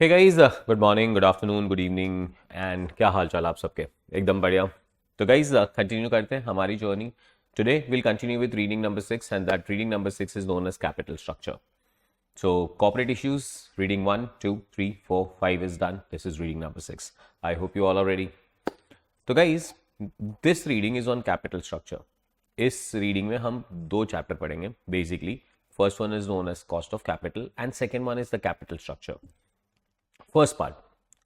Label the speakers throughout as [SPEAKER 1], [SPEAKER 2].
[SPEAKER 1] Hey guys, good morning, good afternoon, good evening and क्या हाल चाल आप सबके। एकदम बढ़िया। तो गाइस, कंटिन्यू करते हैं हमारी journey. Today will continue with reading number 6 and that reading number 6 is known as capital structure. So corporate issues, reading 1, 2, 3, 4, 5 is done. This is reading number 6. I hope you all are ready. तो guys, this reading is on capital structure. इस reading में हम दो chapter पढ़ेंगे basically. First one is known as cost of capital and second one is the capital structure. First part,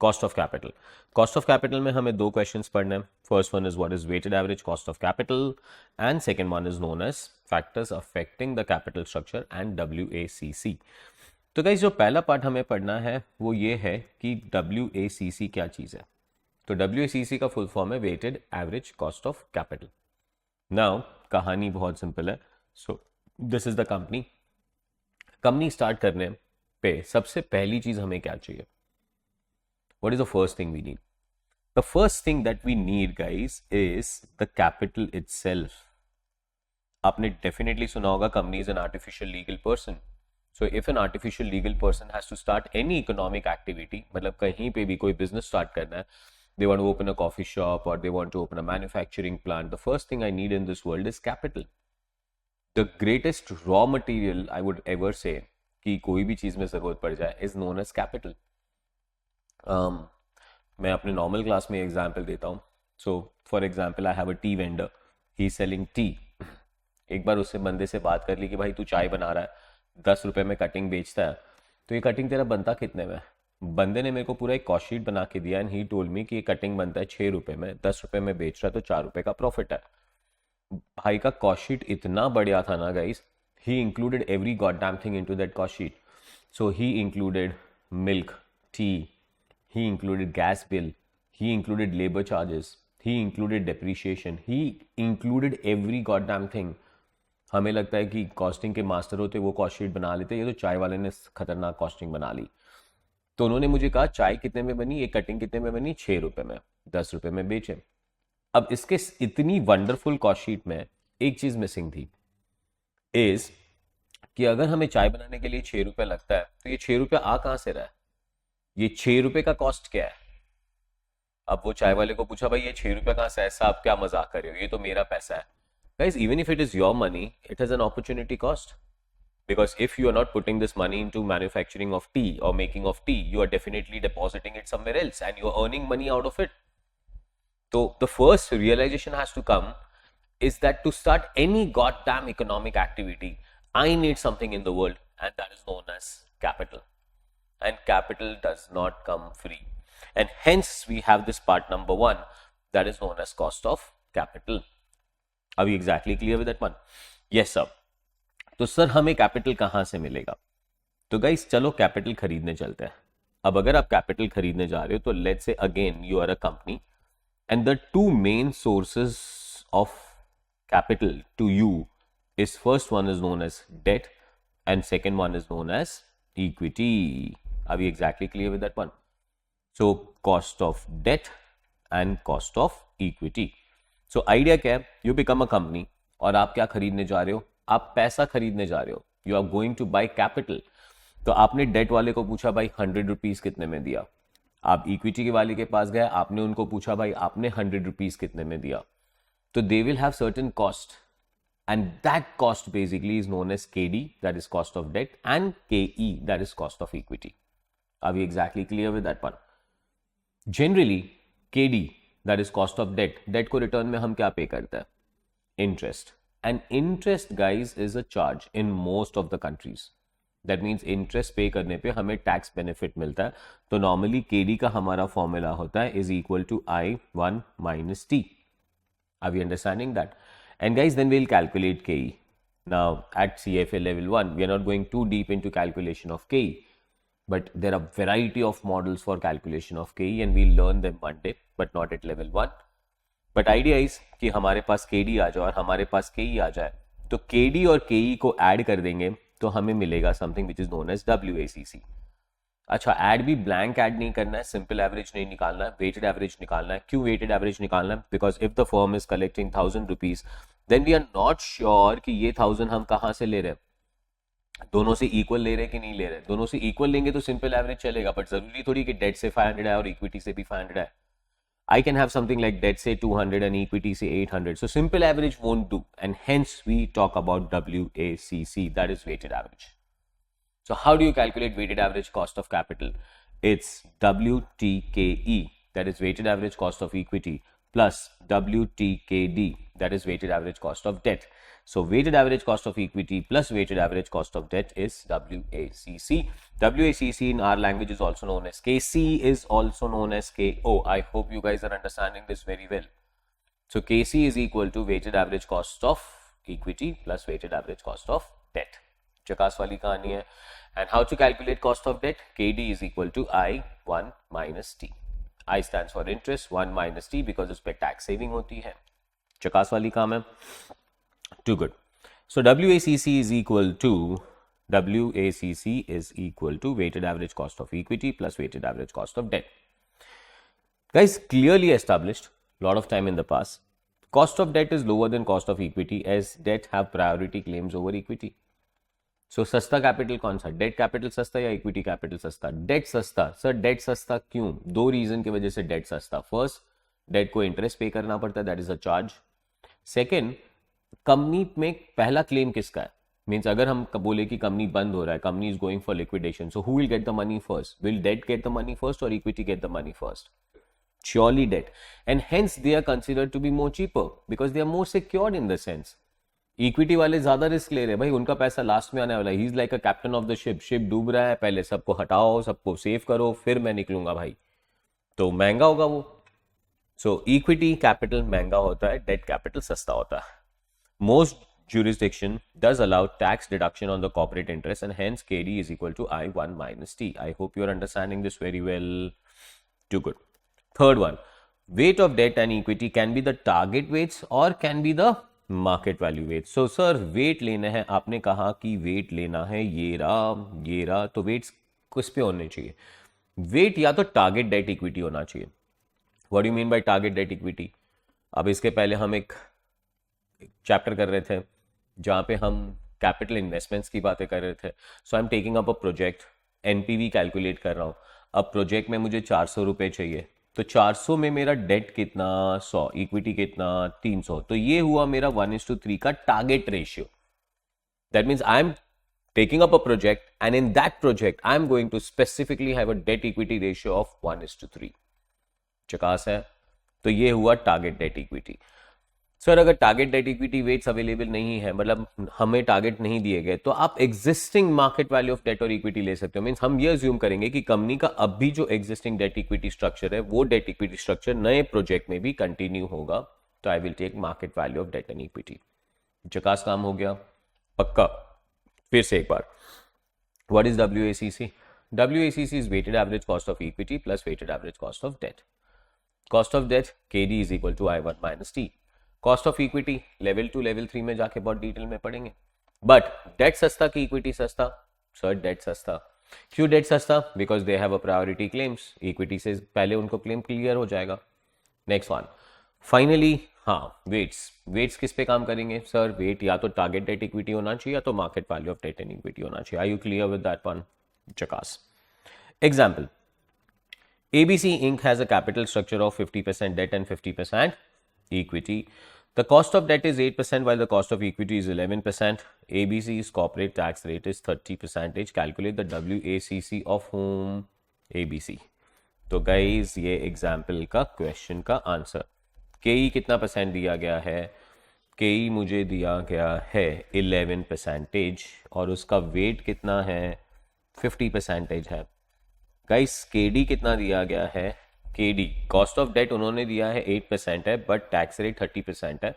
[SPEAKER 1] cost of capital. Cost of capital में हमें दो questions पढ़ने हैं. First one is what is weighted average cost of capital and second one is known as factors affecting the capital structure and WACC. तो guys, जो पहला part हमें पढ़ना है वो ये है कि WACC क्या चीज़ है. तो WACC का फुल फॉर्म है weighted average cost of capital. Now कहानी बहुत सिंपल है. So this is the company start करने पे सबसे पहली चीज हमें क्या चाहिए. What is the first thing we need? The first thing that we need, guys, is the capital itself. आपने definitely सुना होगा company is an artificial legal person. So if an artificial legal person has to start any economic activity, मतलब कहीं पे भी कोई business start करना है, they want to open a coffee shop or they want to open a manufacturing plant, the first thing I need in this world is capital. The greatest raw material I would ever say कि कोई भी चीज़ में ज़रूरत पड़ जाए is known as capital. मैं अपने normal class में एग्जाम्पल देता हूँ. So for example, I have a T vendor, he selling T. एक बार उससे बंदे से बात कर ली कि भाई तू चाय बना रहा है, 10 रुपये में कटिंग बेचता है, तो ये कटिंग तेरा बनता कितने में. बंदे ने मेरे को पूरा एक कॉस्ट शीट बना के दिया एंड ही टोल्ड मी कि ये कटिंग बनता है 6 रुपये में, 10 रुपये में बेच रहा है तो 4 रुपये का प्रॉफिट है. भाई का कॉस्ट शीट इतना बढ़िया था ना guys, he included every god damn thing into that cost sheet. So he included milk, T, he included gas bill, he included labor charges, he included depreciation, he included every goddamn thing. हमें लगता है कि costing के master होते वो cost sheet बना लेते, ये तो चाय वाले ने खतरनाक कॉस्टिंग बना ली. तो उन्होंने मुझे कहा चाय कितने में बनी, ये कटिंग कितने में बनी, 6 रुपये में, 10 रुपये में बेचे. अब इसके इतनी वंडरफुल कॉस्ट शीट में एक चीज मिसिंग थी, इज कि अगर हमें चाय बनाने के लिए 6 रुपये लगता है तो ये 6 रुपये आ कहाँ से रहा है, ये 6 रुपये का कॉस्ट क्या है. अब वो चाय वाले को पूछा भाई ये 6 रुपये कहाँ से, ऐसा आप क्या मजाक कर रहे हो, ये तो मेरा पैसा है. Guys, even if it is your money, it has an opportunity cost. Because if you are not putting this money into manufacturing of tea or making of tea, you are definitely depositing it somewhere else and you are earning money out of it. So the first realization has to come is that to start any goddamn economic activity, I need something in the world, and that is known as capital. And capital does not come free. And hence we have this part number 1 that is known as cost of capital. Are we exactly clear with that one? Yes sir. तो sir हमें capital कहां से मिलेगा. तो guys चलो capital खरीदने चलते हैं. अब अगर आप कैपिटल खरीदने जा रहे हो तो let's say again you are a company and the two main sources of capital to you is first one is known as debt and second one is known as equity. Are we exactly clear with that one? So cost of debt and cost of equity. So idea क्या है, you become a company और आप क्या खरीदने जा रहे हो, आप पैसा खरीदने जा रहे हो. You are going to buy capital. तो आपने डेट वाले को पूछा भाई 100 रुपीज कितने में दिया. आप इक्विटी के वाले के पास गए, आपने उनको पूछा भाई आपने 100 रुपीज कितने में दिया. तो they will have certain cost and that cost basically is known as KD, that is cost of debt, and KE, that is cost of equity. Are we exactly clear with that one? Generally KD, that is cost of debt, debt को return में हम क्या पे करते हैं, interest. And interest guys is a charge in most of the countries. That means interest पे करने पे हमें tax benefit मिलता है. तो normally KD का हमारा formula होता है is equal to I1 minus T. Are we understanding that? And guys, then we'll calculate KE. Now at CFA level 1, we are not going too deep into calculation of KE, but there are variety of models for calculation of KE and we'll learn them one day, but not at level 1. But idea is कि हमारे पास KD आ जाए और हमारे पास KE आ जाए, तो KD और KE को add कर देंगे तो हमें मिलेगा something which is known as WACC. अच्छा, ऐड भी ब्लैंक ऐड नहीं करना है, सिंपल एवरेज नहीं निकालना है, वेटेड एवरेज निकालना है. क्यों वेटेड एवरेज निकालना है? Because if the firm is collecting 1000 rupees then we are not sure कि ये 1000 हम कहाँ से ले रहे हैं. दोनों से इक्वल ले रहे कि नहीं ले रहे, दोनों से इक्वल लेंगे तो सिंपल एवरेज चलेगा, बट जरूरी थोड़ी कि डेट से 500 है और इक्विटी से भी 500 है. I can have something like debt say 200 and equity say 800. So simple average won't do, and hence we talk about WACC, that is weighted average. So how do you calculate weighted average cost of capital? It's WTKE, that is weighted average cost of equity, plus WTKD, that is weighted average cost of debt. So weighted average cost of equity plus weighted average cost of debt is WACC. WACC in our language is also known as KC, is also known as KO. I hope you guys are understanding this very well. So KC is equal to weighted average cost of equity plus weighted average cost of debt. चकास वाली कहानी है. And how to calculate cost of debt? KD is equal to I1 minus T. I stands for interest, 1 minus T because उस पर tax saving होती है. चकास वाली काम है. Too good. So WACC is equal to weighted average cost of equity plus weighted average cost of debt. Guys, clearly established lot of time in the past. Cost of debt is lower than cost of equity as debt have priority claims over equity. So सस्ता capital कौन सा, debt capital सस्ता या equity capital सस्ता? Date सस्ता. Sir date सस्ता क्यों? दो रीजन की वजह से डेट सस्ता. फर्स्ट, डेट को इंटरेस्ट पे करना पड़ता है, that is a charge. Second, company में पहला क्लेम किसका है? मीन्स अगर हम बोले कि कंपनी बंद हो रहा है, company is going for liquidation, so who will get the money first? Will debt get the money first और equity get the money first? Surely debt, and hence they are considered to be more cheaper because they are more secured in the sense. Equity वाले ज्यादा risk ले रहे हैं भाई, उनका पैसा last में आने वाला है. He is like a captain of the ship. Ship डूब रहा है, पहले सबको हटाओ, सबको सेव करो, फिर मैं निकलूंगा भाई. तो महंगा होगा वो. सो इक्विटी कैपिटल महंगा होता है, डेट कैपिटल सस्ता होता है. Most jurisdiction does allow tax deduction on the corporate interest, and hence KD is equal to I1 minus T. I hope you are understanding this very well. Too good. Third one, weight of debt and equity can be the target weights or can be the market value weights. So sir, weight लेना है, आपने कहा कि weight लेना है, ये रहा, तो weights किस पे होने चाहिए? weight या तो target debt equity होना चाहिए. What do you mean by target debt equity? अब इसके पहले हम एक चैप्टर कर रहे थे जहाँ पे हम कैपिटल इन्वेस्टमेंट्स की बातें कर रहे थे. So I am taking up a project, NPV calculate कर रहा हूँ. अब प्रोजेक्ट में मुझे 400 रुपये चाहिए, तो 400 में मेरा डेट कितना? 100. इक्विटी कितना? 300. तो ये हुआ मेरा 1:3 का target ratio. That means I am taking up a project and in that project I am going to specifically have a debt equity ratio of 1:3. चकास है. तो ये हुआ टारगेट डेट इक्विटी. सर अगर target debt equity weights available नहीं है, मतलब हमें टारगेट नहीं दिए गए, तो आप existing market value of debt और इक्विटी ले सकते हो. मींस हम ये अज्यूम करेंगे कि कंपनी का अब भी जो एग्जिस्टिंग डेट इक्विटी स्ट्रक्चर है वो डेट इक्विटी स्ट्रक्चर नए प्रोजेक्ट में भी कंटिन्यू होगा. तो I will take market value of debt and equity. जकास काम हो गया पक्का. फिर से एक बार, what is WACC? WACC is weighted average cost of equity plus weighted average cost of debt. Cost of debt KD is equal to I1 minus T. Cost of equity level 2 level 3 में जाके बहुत detail में पढ़ेंगे. But date सस्ता कि equity सस्ता? Sir date सस्ता. क्यों डेट सस्ता? Because they have a priority claims. Equity से पहले उनको क्लेम क्लियर हो जाएगा. नेक्स्ट वन, फाइनली हाँ, वेट्स किस पे काम करेंगे? सर वेट या तो टारगेट डेट इक्विटी होना चाहिए या तो market value of debt and equity होना चाहिए. Are you clear with that one? चकास. Example, ABC Inc. has a capital structure of 50% debt and 50% equity. The cost of debt is 8% while the cost of equity is 11%. ABC's corporate tax rate is 30%. Calculate the WACC of whom? ABC. तो guys ये example का question का answer. KE कितना percent दिया गया है? KE मुझे दिया गया है 11% और उसका वेट कितना है? 50% है. गाइस KD कितना दिया गया है? KD कॉस्ट ऑफ डेट उन्होंने दिया है 8% है, बट टैक्स रेट 30% है.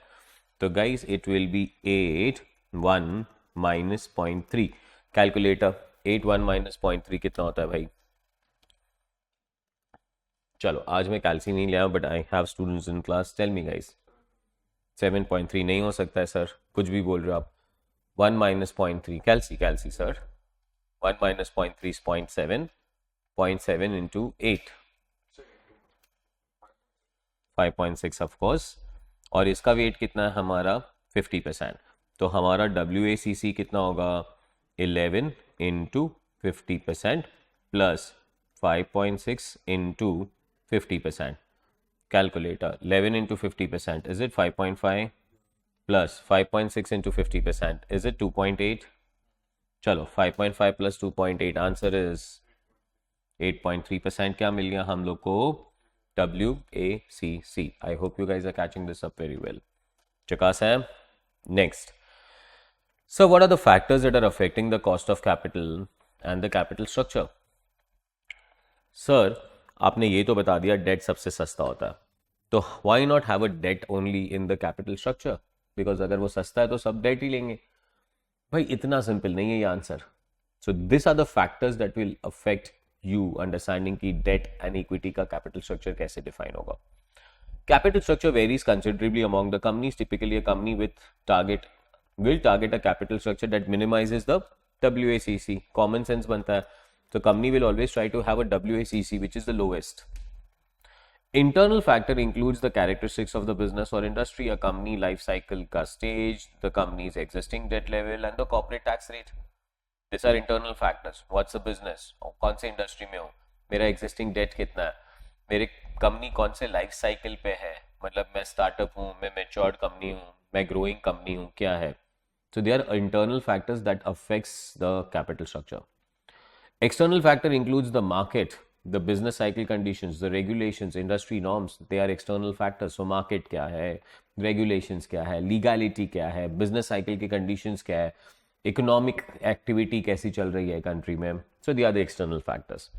[SPEAKER 1] तो guys it will be 8(1 minus 0.3. Calculator 8(1 minus 0.3 कितना होता है भाई? चलो आज मैं कैलसी नहीं लिया, but I have students in class. Tell me guys. 7.3 नहीं हो सकता है सर, कुछ भी बोल रहे हो आप. 1 minus 0.3 कैलसी sir. 1 minus 0.3 is 0.7. 0.7 into 8, 5.6 of course. और इसका वेट कितना है हमारा? 50%. तो हमारा WACC कितना होगा? 11 into 50% plus 5.6 into 50%. Calculator, 11 into 50%, is it 5.5 plus 5.6 into 50%, is it 2.8? चलो 5.5 plus 2.8, आंसर इज 8.3%. क्या मिल गया हम लोग को? WACC. I hope you guys are catching this up very well. चकास है. Next. So what are the factors that are affecting the cost of capital and the capital structure? Sir, आपने ये तो बता दिया डेट सबसे सस्ता होता है, तो why not have a debt only in the capital structure? Because अगर वो सस्ता है तो सब डेट ही लेंगे. भाई इतना सिंपल नहीं है ये answer. So this are the factors that will affect you understanding की डेट एंड इक्विटी का कैपिटल स्ट्रक्चर कैसे डिफाइन होगा. Capital structure varies considerably among the companies. Typically, a company will target a capital structure that minimizes the WACC. Common sense बनता है. So company will always try to have a WACC which is the lowest. Internal factor includes the characteristics of the business or industry, a company life cycle का stage, the company's existing debt level and the corporate tax rate. These are internal factors. What's the business? कौन से industry में हूँ? मेरा existing debt कितना है? मेरे company कौन से लाइफ साइकिल पे है, मतलब मैं स्टार्टअप हूँ, मैं मैच्योर्ड कंपनी हूँ, मैं ग्रोइंग कंपनी हूँ, क्या है. So they are internal factors that affects the capital structure. External factor includes the market, the business cycle conditions, the regulations, industry norms. They are external factors. So market क्या है, regulations क्या है, legality क्या है, business cycle की conditions क्या है, economic activity कैसी चल रही है कंट्री में. So they are the external factors.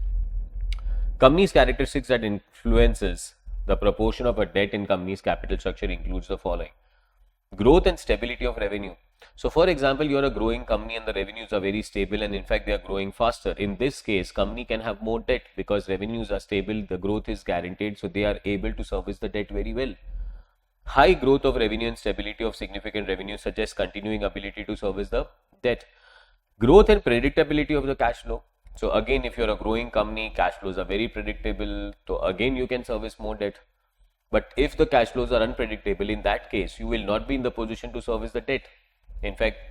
[SPEAKER 1] Company's characteristics that influences the proportion of a debt in company's capital structure includes the following. Growth and stability of revenue. So for example, you're a growing company and the revenues are very stable and in fact they are growing faster. In this case, company can have more debt because revenues are stable, the growth is guaranteed, so they are able to service the debt very well. High growth of revenue and stability of significant revenue suggests continuing ability to service the debt. Growth and predictability of the cash flow. So again, if you're a growing company, cash flows are very predictable. So again, you can service more debt. But if the cash flows are unpredictable, in that case, you will not be in the position to service the debt. In fact,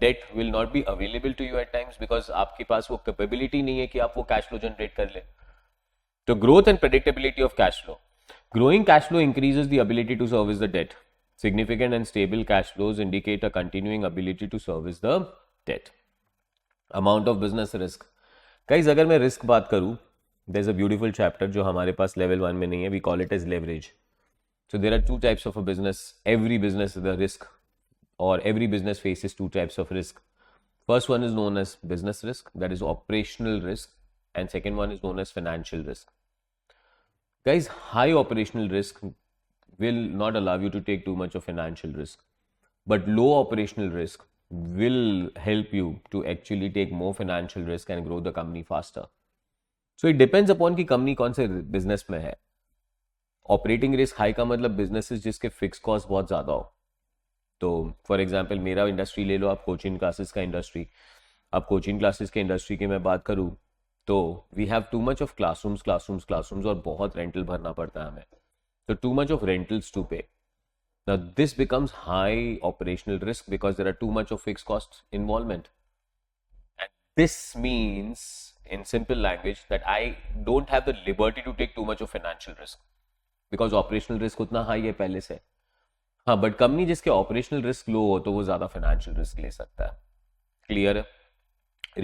[SPEAKER 1] debt will not be available to you at times because आपके पास वो capability नहीं है कि आप वो cash flow generate कर ले. So growth and predictability of cash flow. Growing cash flow increases the ability to service the debt. Significant and stable cash flows indicate a continuing ability to service the debt. Amount of business risk. Guys, अगर मैं risk बात करूं, there is a beautiful chapter जो हमारे पास level 1 में नहीं है. We call it as leverage. So there are two types of a business. Every business is a risk और every business faces two types of risk. First one is known as business risk, that is operational risk, and second one is known as financial risk. Guys, high operational risk will not allow you to take too much of financial risk, but low operational risk will help you to actually take more financial risk and grow the company faster. So it depends upon कि company कौन से business में है. Operating risk high का मतलब businesses जिसके fix cost बहुत ज़्यादा हो. तो फॉर एग्जांपल मेरा इंडस्ट्री ले लो आप, कोचिंग क्लासेस का इंडस्ट्री. अब कोचिंग क्लासेस के इंडस्ट्री की मैं बात करूँ तो we have too much of classrooms और बहुत रेंटल भरना पड़ता है हमें. So too much of rentals to pay. Now this becomes high operational risk because there are too much of fixed cost involvement. And this means, in simple language, that I don't have the liberty to take too much of financial risk because operational risk उतना high है पहले से. हाँ, but company जिसके operational risk low हो तो वो ज़्यादा financial risk ले सकता है. Clear है?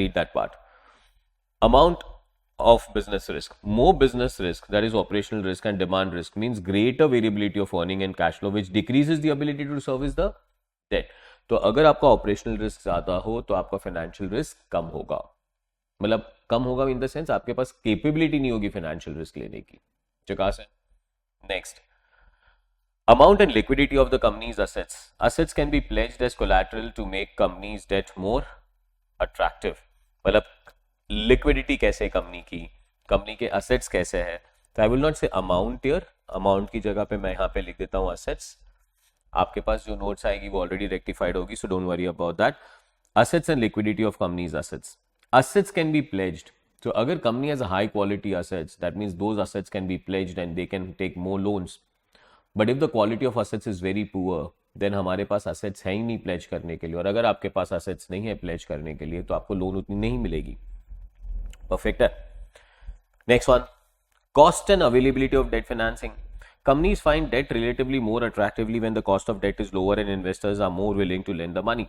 [SPEAKER 1] Read that part. Amount of business risk. More business risk, that is operational risk and demand risk, means greater variability of earning and cash flow which decreases the ability to service the debt. तो अगर आपका operational risk ज्यादा हो तो आपका financial risk कम होगा. मतलब कम होगा इन द सेंस आपके पास कैपेबिलिटी नहीं होगी फाइनेंशियल रिस्क लेने की. चकास है. Next, amount and liquidity of the company's assets. Assets can be pledged as collateral to make company's debt more attractive. मतलब लिक्विडिटी कैसे है कंपनी की, कंपनी के असेट्स कैसे है. तो आई विल नॉट से अमाउंट हियर, अमाउंट की जगह पे मैं यहाँ पे लिख देता हूँ असेट्स. आपके पास जो नोट्स आएगी वो ऑलरेडी रेक्टिफाइड होगी, so don't worry about that. Assets and liquidity of companies assets. Assets can be pledged. तो अगर company has high quality assets, that means those assets can be pledged and they can take more loans. But if the quality of assets is very poor, then हमारे पास assets है ही नहीं pledge करने के लिए, और अगर आपके पास असेट्स नहीं है प्लेज करने के लिए तो आपको लोन उतनी नहीं मिलेगी। परफेक्ट है। Next one, cost and availability of debt financing. Companies find debt relatively more attractively when the cost of debt is lower and investors are more willing to lend the money.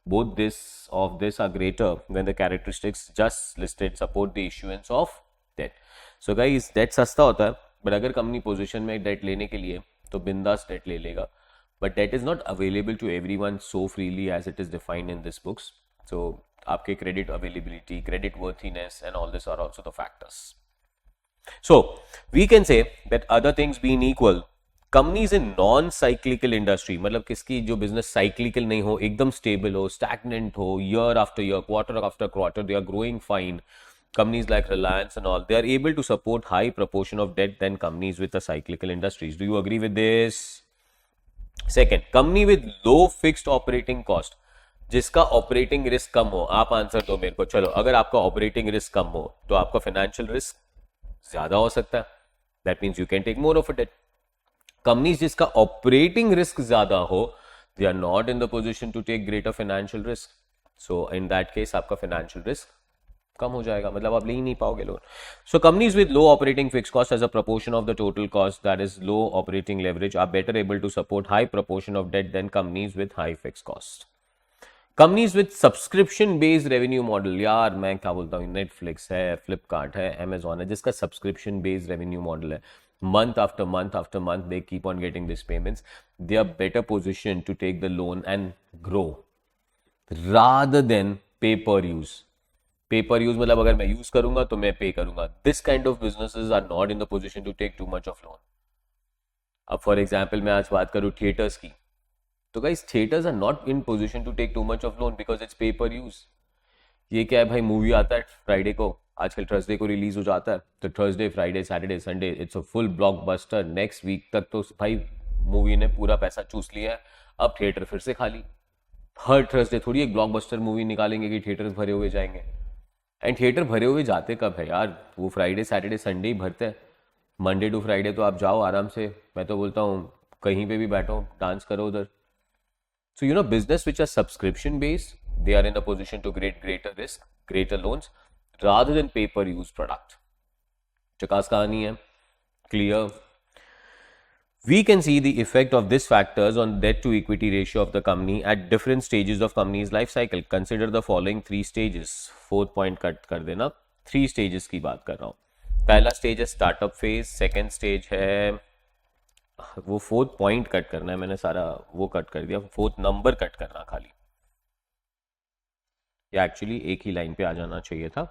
[SPEAKER 1] Both this are greater when the characteristics just listed support the issuance of debt. So guys, debt सस्ता होता है, but अगर company position में date लेने के लिए तो बिंदास डेट ले लेगा, but debt is not available to everyone so freely as it is defined in this books. So आपके credit availability, credit worthiness and all this are also the factors. So we can say that other things being equal, companies in non-cyclical industry, मतलब किसकी जो business cyclical नहीं हो, एकदम stable हो, stagnant हो, year after year, quarter after quarter, they are growing fine. Companies like Reliance and all, they are able to support high proportion of debt than companies with the cyclical industries. Do you agree with this? Second, company with low fixed operating cost, जिसका operating risk कम हो। आप answer दो मेरे को। चलो, अगर आपका ऑपरेटिंग रिस्क कम हो तो आपका फाइनेंशियल रिस्क ज्यादा हो सकता है, that means you can take more of a debt. Companies जिसका ऑपरेटिंग रिस्क ज्यादा हो, they are not in the position to take greater financial risk, so in that case आपका फाइनेंशियल रिस्क कम हो जाएगा, मतलब आप ले ही नहीं पाओगे loan. So companies with low operating fix cost as a proportion of the total cost, that is low operating leverage, are better able to support high proportion of debt than companies with high fixed cost. Companies with subscription based revenue model, यार मैं क्या बोलता हूँ, Netflix है, फ्लिपकार्ट है, Amazon है, जिसका subscription based revenue model है, month after month after month they keep on getting these payments, they are better positioned to take the loan and grow rather than pay per use. Pay per use मतलब अगर मैं use करूंगा तो मैं पे करूंगा. This kind of businesses are not in the position to take too much of loan. अब for example मैं आज बात करूँ थिएटर्स की, तो guys theatres are not in position to take too much of loan because it's pay per use. ये क्या है भाई, मूवी आता है फ्राइडे को, आजकल थर्सडे को रिलीज हो जाता है, तो Thursday Friday Saturday Sunday it's a full blockbuster. Next week तक तो भाई मूवी ने पूरा पैसा चूस लिया है, अब थिएटर फिर से खाली. हर थर्सडे थोड़ी एक ब्लॉकबस्टर मूवी निकालेंगे कि थिएटर भरे हुए जाएंगे. एंड थिएटर भरे हुए जाते कब है यार, वो फ्राइडे सैटरडे संडे ही भरते हैं. मंडे टू फ्राइडे तो आप जाओ आराम से, मैं तो बोलता हूँ कहीं पे भी बैठो, डांस करो उधर. So, you know, business which are subscription based, they are in a position to create greater risk, greater loans, rather than pay per use product. चकास कहानी है, clear. We can see the effect of these factors on debt to equity ratio of the company at different stages of company's life cycle. Consider the following 3 stages. 4th point cut कर देना, 3 stages की बात कर रहा हूँ. पहला stage है startup phase, second stage है, वो 4th पॉइंट कट करना है, मैंने सारा वो कट कर दिया, 4th नंबर कट करना खाली, या एक्चुअली एक ही लाइन पे आ जाना चाहिए था.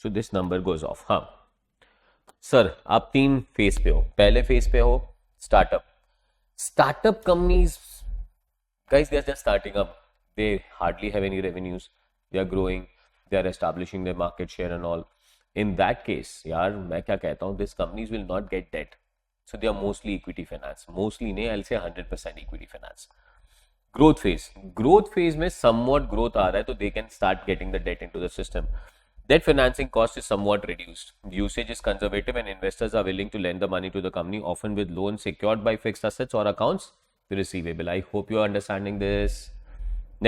[SPEAKER 1] So this number goes off. हाँ सर, आप 3 फेज पे हो. पहले फेज पे हो startup. Startup companies guys, they are just starting up, they hardly have any revenues, they are growing, they are establishing their market share and all. In that case यार मैं क्या कहता हूँ, this companies will not get debt. So they are mostly equity finance. Mostly नहीं, I'll say 100% equity finance. Growth phase. Growth phase में somewhat growth आ रहा है, तो they can start getting the debt into the system. Debt financing cost is somewhat reduced. Usage is conservative and investors are willing to lend the money to the company, often with loans secured by fixed assets or accounts receivable. I hope you are understanding this.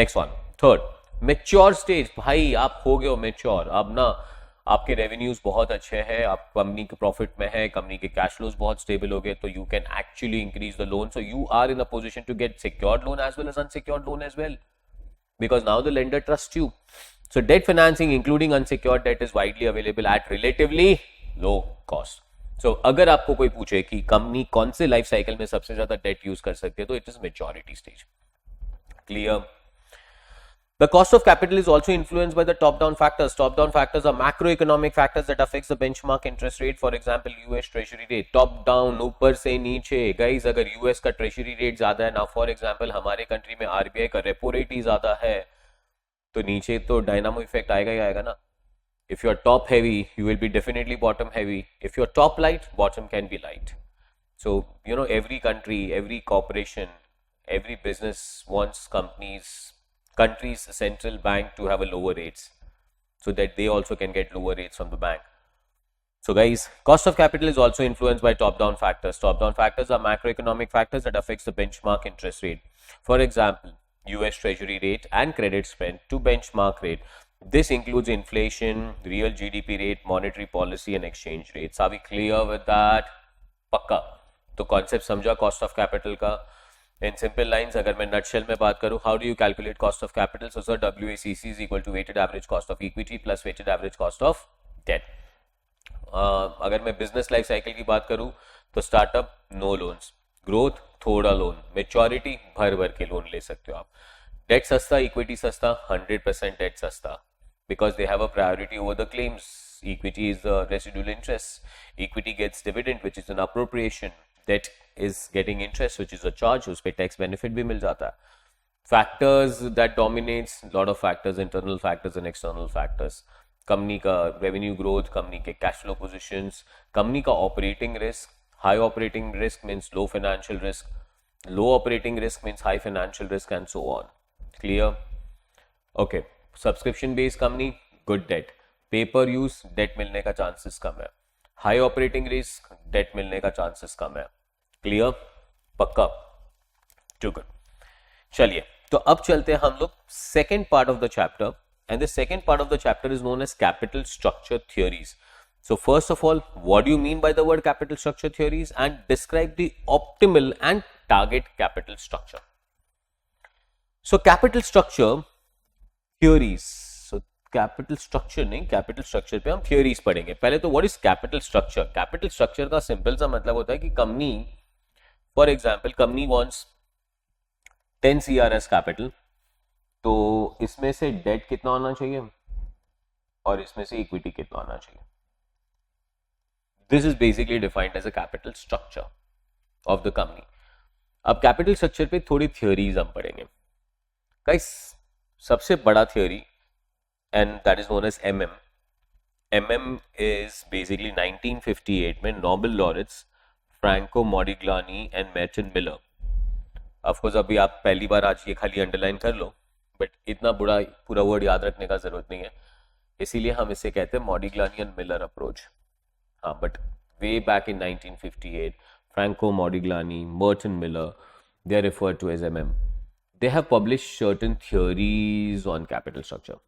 [SPEAKER 1] Next one. Third, mature stage. भाई आप हो गए हो mature. अब ना आपके revenues बहुत अच्छे हैं, आप कंपनी के प्रॉफिट में है, कंपनी के कैश फ्लोज बहुत स्टेबल हो गए, तो you can actually increase the loan. So you are in a position to get secured loan as well as unsecured loan as well, because now the lender trust you. So debt financing including unsecured debt is widely available at relatively low cost. So अगर आपको कोई पूछे कि company कौन से life cycle में सबसे ज्यादा डेट यूज कर सकती है, तो it is maturity stage. Clear? The cost of capital is also influenced by the top-down factors. Top-down factors are macroeconomic factors that affects the benchmark interest rate. For example, US Treasury rate. Top-down, ऊपर से नीचे. Guys, अगर US का Treasury rate ज़्यादा है ना, for example, हमारे country में RBI का रेपो रेट ही ज़्यादा है, तो नीचे तो डायनामो इफेक्ट आएगा ही आएगा ना. If you are top heavy, you will be definitely bottom heavy. If you are top light, bottom can be light. So, you know, every country, every corporation, every business wants country's central bank to have a lower rates, so that they also can get lower rates from the bank. So guys, cost of capital is also influenced by top-down factors. Top-down factors are macroeconomic factors that affects the benchmark interest rate. For example, US Treasury rate and credit spread to benchmark rate. This includes inflation, real GDP rate, monetary policy and exchange rates. Are we clear with that? पक्का. तो concept समझा cost of capital का. In simple lines, अगर मैं nutshell में बात करूँ, how do you calculate cost of capital? So sir, WACC is equal to weighted average cost of equity plus weighted average cost of debt. अगर मैं business life cycle की बात करूं तो स्टार्टअप नो लोन्स, ग्रोथ थोड़ा loan, maturity भर भर के लोन ले सकते हो आप, डेट सस्ता, इक्विटी सस्ता, 100% डेट सस्ता because they have a priority over the claims. Equity is the residual interest, equity gets dividend which is an appropriation, debt is getting interest which is a charge, उस पे tax benefit भी मिल जाता है. Factors that dominates, lot of factors, internal factors and external factors. Company का revenue growth, company के cash flow positions, company का operating risk. High operating risk means low financial risk, low operating risk means high financial risk and so on. Clear? Okay. Subscription based company, good debt. Paper use, debt मिलने का chances कम है. High operating risk, date मिलने का chances कम है. Clear? पक्का? Too good. चलिए, तो अब चलते हैं हम लोग second part of the chapter. And the second part of the chapter is known as capital structure theories. So first of all, what do you mean by the word capital structure theories, and describe the optimal and target capital structure. So capital structure theories. So capital structure नहीं, capital structure पे हम theories पढ़ेंगे. पहले तो what is capital structure? Capital structure का simple सा मतलब होता है कि company, for example, company wants 10 CR as capital. तो इसमें से डेट कितना होना चाहिए और इसमें से इक्विटी कितना होना चाहिए. This is basically defined as a capital structure of the company. अब कैपिटल स्ट्रक्चर पे थोड़ी थ्योरीज हम पढ़ेंगे. गाइस, सबसे बड़ा theory and that is known as MM. MM is basically 1958 में Nobel laureates Franco Modigliani and Merton Miller. Of course अभी आप पहली बार आज ये खाली अंडरलाइन कर लो, बट इतना बुरा पूरा वर्ड याद रखने का जरूरत नहीं है, इसीलिए हम इसे कहते हैं मॉडिग्लानी एंड मिलर अप्रोच. हाँ, but way back in 1958 Franco Modigliani, Merton Miller, they are referred to as MM. They have published certain theories on capital structure.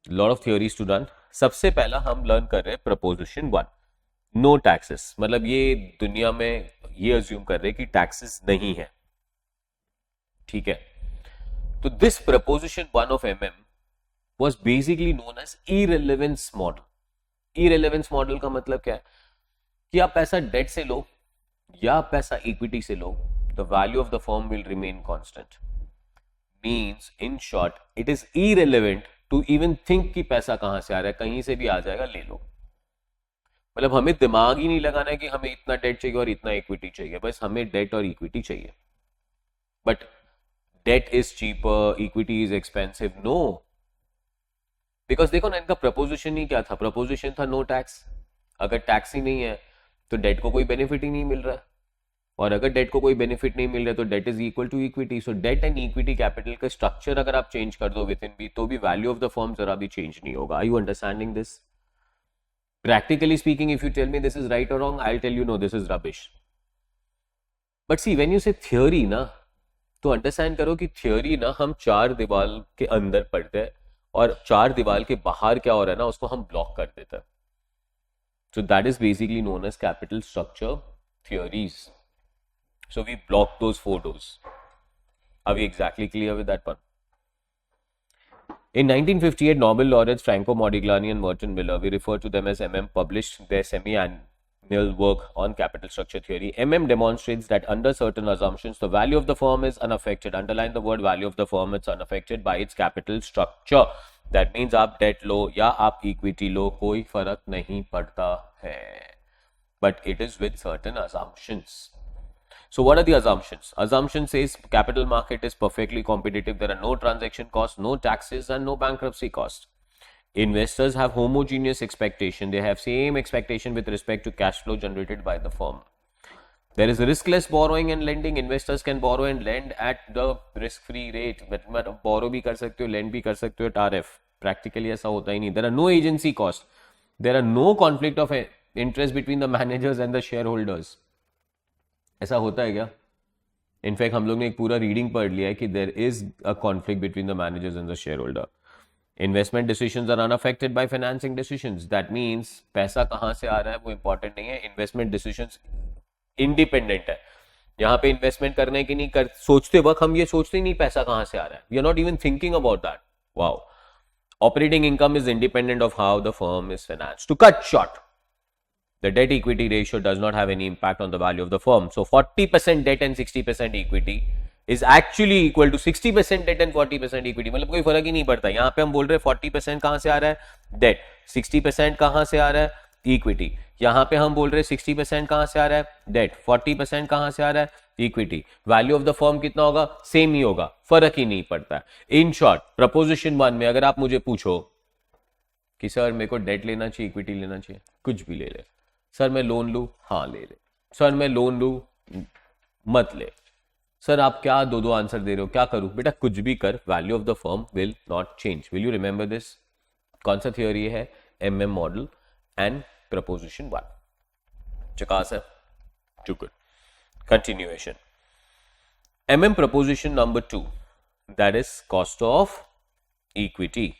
[SPEAKER 1] Lot of theories to learn. सबसे पहला हम learn कर रहे हैं preposition 1, no taxes. मतलब ये दुनिया में ये अज्यूम कर रहे हैं कि टैक्सेस नहीं है. ठीक है. तो this proposition 1 of MM was basically known as irrelevance model. Irrelevance model का मतलब क्या है कि आप पैसा डेट से लो या पैसा इक्विटी से लो, the value of the firm will remain constant. Means in short, it is irrelevant to even think कि पैसा कहां से आ रहा है, कहीं से भी आ जाएगा, ले लो. मतलब हमें दिमाग ही नहीं लगाना है कि हमें इतना डेट चाहिए और इतना इक्विटी चाहिए, बस हमें डेट और इक्विटी चाहिए. But debt is cheaper, equity is expensive. No, because देखो ना, इनका प्रपोजिशन ही क्या था? प्रपोजिशन था नो टैक्स. अगर टैक्स ही नहीं है तो डेट को कोई बेनिफिट ही नहीं मिल रहा है, और अगर डेट को कोई बेनिफिट नहीं मिल रहा है तो debt is equal to equity. So debt and equity capital का स्ट्रक्चर अगर आप चेंज कर दो विद इन बी, तो भी वैल्यू ऑफ द फर्म जरा भी चेंज नहीं होगा. Are you understanding this? Practically speaking, if you tell me this is right और wrong, I will tell you no this is rubbish. But see, when you say theory ना, तो understand करो कि theory ना हम चार दीवार के अंदर पढ़ते हैं और चार दीवार के बाहर क्या हो रहा है ना उसको हम ब्लॉक कर देते हैं. So that is basically known as capital structure theories. So we block those 4 doors. Are we exactly clear with that one? In 1958, Nobel laureates Franco Modigliani and Merton Miller, we refer to them as MM, published their semi-annual work on capital structure theory. MM demonstrates that under certain assumptions, the value of the firm is unaffected. Underline the word value of the firm. It's unaffected by its capital structure. That means आप debt लो या आप equity लो, कोई फर्क नहीं पड़ता है. But it is with certain assumptions. So what are the assumptions? Assumption says capital market is perfectly competitive. There are no transaction costs, no taxes, and no bankruptcy costs. Investors have homogeneous expectation. They have same expectation with respect to cash flow generated by the firm. There is riskless borrowing and lending. Investors can borrow and lend at the risk-free rate. मतलब borrow भी कर सकते हो, lend भी कर सकते हो at RF. Practically ऐसा होता ही नहीं. There are no agency costs. There are no conflict of interest between the managers and the shareholders. ऐसा होता है क्या? इनफैक्ट हम लोग ने एक पूरा रीडिंग पढ़ लिया है कि there is a conflict between the managers and the shareholders. Investment decisions are unaffected by financing decisions. That means पैसा कहां से आ रहा है वो इंपॉर्टेंट नहीं है, इन्वेस्टमेंट डिसीजंस इंडिपेंडेंट है। यहाँ पे इन्वेस्टमेंट करने की नहीं कर सोचते वक्त हम ये सोचते ही नहीं पैसा कहां से आ रहा है, we are not even thinking about that. Wow. Operating income is independent of how the firm is financed. To cut short, the debt equity ratio does not have any impact on the value of the firm. So 40% debt and 60% equity is actually equal to 60% debt and 40% equity। मतलब कोई फर्क ही नहीं पड़ता। यहाँ पे हम बोल रहे हैं 40% कहां से आ रहा है, डेट, 60% कहां से आ रहा है, इक्विटी। यहाँ पे हम बोल रहे हैं 60% कहां से आ रहा है, डेट, 40% कहां से आ रहा है, equity. Value of the firm कितना होगा, सेम ही होगा, फर्क ही नहीं पड़ता। इन शॉर्ट, प्रपोजिशन 1 में अगर आप मुझे पूछो कि सर मेरे को डेट लेना चाहिए, इक्विटी लेना चाहिए, कुछ भी ले ले। सर मैं लोन लूं, हाँ ले ले। सर मैं लोन लूं, मत ले। सर आप क्या दो आंसर दे रहे हो, क्या करूं? बेटा कुछ भी कर, value of the firm will not change. Will you remember this? कौन सा थियोरी है? MM model and proposition 1। चकास है, too good. Continuation, MM proposition number 2, that is cost of equity.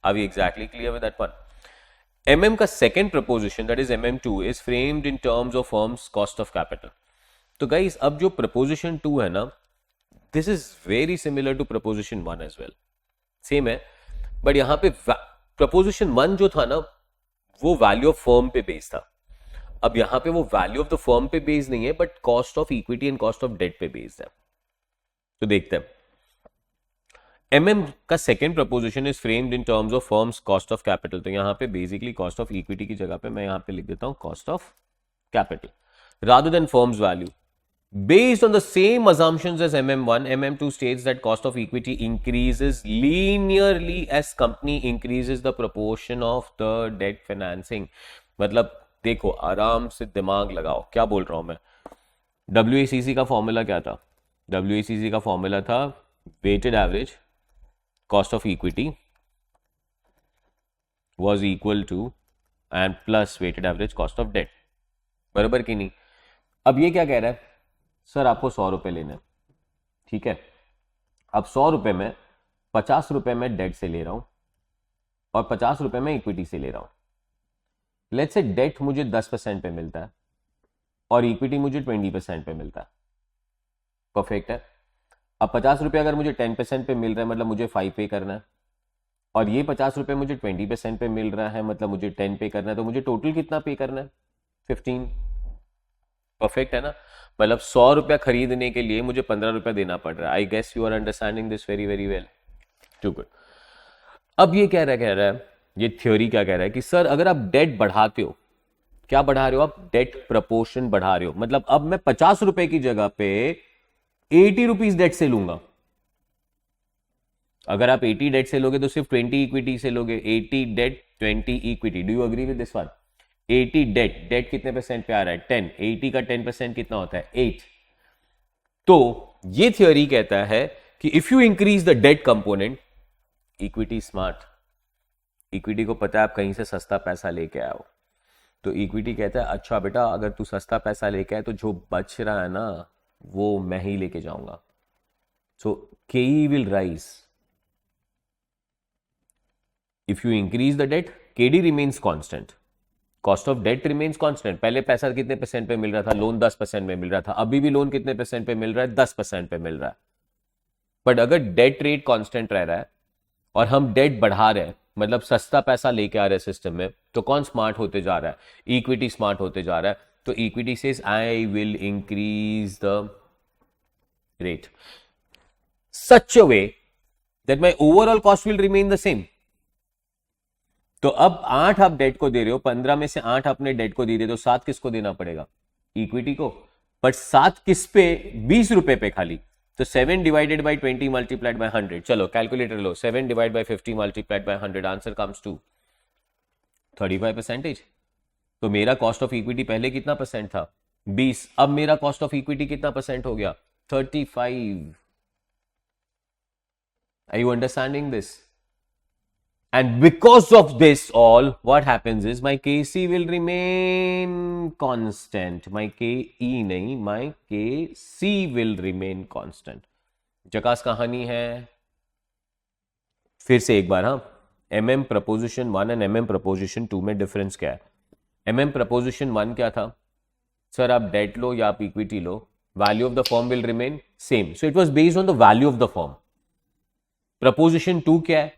[SPEAKER 1] Are we exactly clear with that one? MM का second proposition, that is MM2, is framed in terms of firms cost of capital. तो guys अब जो proposition 2 है ना, this is very similar to proposition 1 as well, same है। But यहां पे proposition 1 जो था ना वो वैल्यू ऑफ फर्म पे बेस्ड था। अब यहां पे वो वैल्यू ऑफ द फर्म पे बेस्ड नहीं है, but cost of equity and cost of debt पे बेस्ड है। तो देखते हैं, MM का second proposition is framed in terms of firms cost of capital. तो यहां पे बेसिकली कॉस्ट ऑफ इक्विटी की जगह पे मैं यहां पे लिख देता हूं cost of capital rather than firm's value. Based on the same assumptions as MM1, MM2 states that cost of equity increases linearly as company increases the proportion of the debt financing. मतलब देखो आराम से दिमाग लगाओ, क्या बोल रहा हूं मैं। WACC का फॉर्मूला क्या था? WACC का फॉर्मूला था weighted average cost of equity was equal to and plus weighted average cost of debt, बराबर कि नहीं? अब ये क्या कह रहा है, सर आपको 100 रुपए लेना है, ठीक है। अब 100 रुपए में 50 रुपए में डेट से ले रहा हूं और 50 रुपए में इक्विटी से ले रहा हूं। लेट्स से डेट मुझे 10% पे मिलता है और इक्विटी मुझे 20% पे मिलता है, परफेक्ट है। अब 50 रुपये अगर मुझे 10% पे मिल रहा है मतलब मुझे 5 पे करना है, और ये 50 रुपये मुझे 20% पे मिल रहा है मतलब मुझे 10 पे करना है। तो मुझे टोटल कितना पे करना है? 15। परफेक्ट है ना? मतलब 100 रुपया खरीदने के लिए मुझे 15 रुपया देना पड़ रहा है। I guess you are understanding this very very well, too good. अब ये कह रहा है ये थ्योरी क्या कह रहा है कि सर अगर आप डेट बढ़ाते हो, क्या बढ़ा रहे हो आप? डेट प्रपोर्शन बढ़ा रहे हो। मतलब अब मैं 50 रुपए की जगह पे 80 रुपीज डेट से लूंगा। अगर आप 80 डेट से लोगे तो सिर्फ 20 इक्विटी से लोगे। 80 debt 20 equity, do you agree with this one? 80 debt, debt कितने परसेंट पे आ रहा है? 10। 80 का 10% कितना होता है? 8। तो ये थ्योरी कहता है कि if you increase the debt component, equity smart, equity को पता है आप कहीं से सस्ता पैसा लेके आए हो, तो इक्विटी कहता है अच्छा बेटा अगर तू सस्ता पैसा लेके आए तो जो बच रहा है ना वो मैं ही लेके जाऊंगा। So KE will rise. If you increase the debt, KD remains constant, cost of debt remains constant. पहले पैसा कितने परसेंट पे मिल रहा था? लोन 10% में मिल रहा था। अभी भी लोन कितने परसेंट पे मिल रहा है? 10% पे मिल रहा है। बट अगर डेट रेट कांस्टेंट रह रहा है और हम डेट बढ़ा रहे हैं, मतलब सस्ता पैसा लेके आ रहे हैं सिस्टम में, तो कौन स्मार्ट होते जा रहा है? इक्विटी स्मार्ट होते जा रहा है। तो equity says I will increase the rate such a way that my overall cost will remain the same. तो अब 8 आप डेट को दे रहे हो, 15 में से 8 अपने डेट को दे रहे हो, तो 7 किसको देना पड़ेगा? इक्विटी को। बट 7 किस पे? 20 रुपए पे खाली। तो 7 डिवाइडेड बाई 20 मल्टीप्लाइड बाय 100। चलो कैलकुलेटर लो, 7 divide by 50 multiplied by 100, answer comes to 35%। तो मेरा कॉस्ट ऑफ इक्विटी पहले कितना परसेंट था? 20। अब मेरा कॉस्ट ऑफ इक्विटी कितना परसेंट हो गया? 35। Are you understanding this? And because of this all, what happens is my KC will remain constant. My KE नहीं, my KC will remain constant. जकास कहानी है. फिर से एक बार, हाँ, MM proposition 1 and MM proposition 2 में डिफरेंस क्या है? MM प्रपोजिशन 1 क्या था? सर आप डेट लो या आप equity low, value of the form will remain same. So it was based on the value of the form. Preposition 2 क्या है?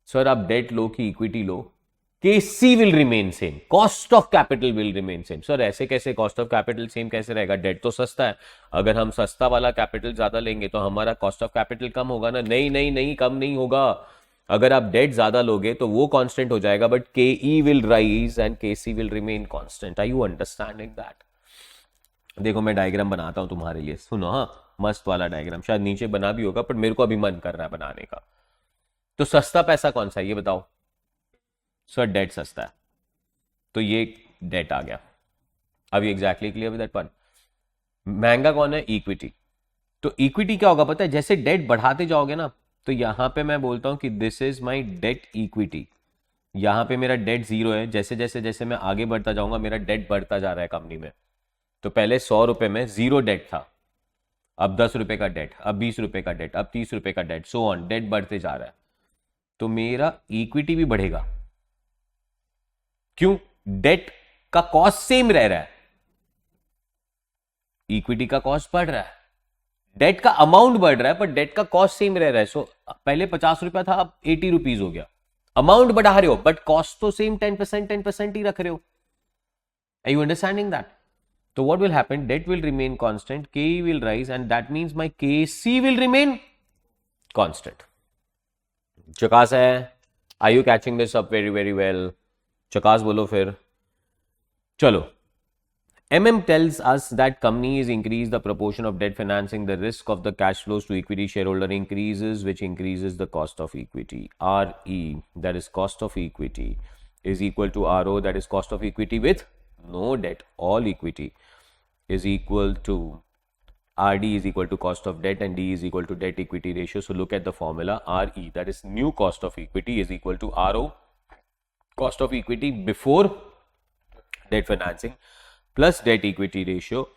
[SPEAKER 1] सर आप डेट लो कि equity low, KC will remain same, cost of capital will remain same. Sir ऐसे कैसे cost of capital same कैसे रहेगा? Date तो सस्ता है, अगर हम सस्ता वाला कैपिटल ज्यादा लेंगे तो हमारा कॉस्ट ऑफ कैपिटल कम होगा ना? नहीं नहीं नहीं, कम नहीं होगा. अगर आप डेट ज्यादा लोगे तो वो कांस्टेंट हो जाएगा, but KE will rise and KC will remain constant. Are you understanding that? देखो मैं डायग्राम बनाता हूं तुम्हारे लिए, सुनो. हाँ, मस्त वाला डायग्राम, शायद नीचे बना भी होगा, पर मेरे को अभी मन कर रहा है बनाने का. तो सस्ता पैसा कौन सा है ये बताओ? सर डेट सस्ता है, तो ये डेट आ गया. अभी exactly clear with that one. महंगा कौन है? इक्विटी. तो इक्विटी क्या होगा पता है? जैसे डेट बढ़ाते जाओगे ना, तो यहां पे मैं बोलता हूं कि this is my debt equity. यहां पे मेरा डेट 0 है. जैसे जैसे जैसे मैं आगे बढ़ता जाऊंगा मेरा डेट बढ़ता जा रहा है कंपनी में. तो पहले 100 रुपए में 0 डेट था, अब 10 रुपए का डेट, अब 20 रुपए का डेट, अब 30 रुपए का डेट, सो ऑन. डेट बढ़ते जा रहा है, तो मेरा इक्विटी भी बढ़ेगा. क्यों? डेट का कॉस्ट सेम रह रहा है, इक्विटी का कॉस्ट बढ़ रहा है. डेट का अमाउंट बढ़ रहा है पर डेट का कॉस्ट सेम रह रहा है. सो पहले 50 रुपया था, अब 80 रुपीज हो गया. अमाउंट बढ़ा रहे हो बट कॉस्ट तो सेम 10% ही रख रहे हो. Are you understanding that? So what will happen? Debt will remain constant, KE will rise, and that means my KC will remain constant. चकास है? Are you catching this up very very well? चकास बोलो फिर. चलो. MM tells us that companies increase the proportion of debt financing, the risk of the cash flows to equity shareholder increases, which increases the cost of equity. RE, that is cost of equity, is equal to RO, that is cost of equity with no debt. All equity is equal to RD is equal to cost of debt and D is equal to debt equity ratio. So look at the formula. RE, that is new cost of equity, is equal to RO, cost of equity before debt financing, plus debt equity ratio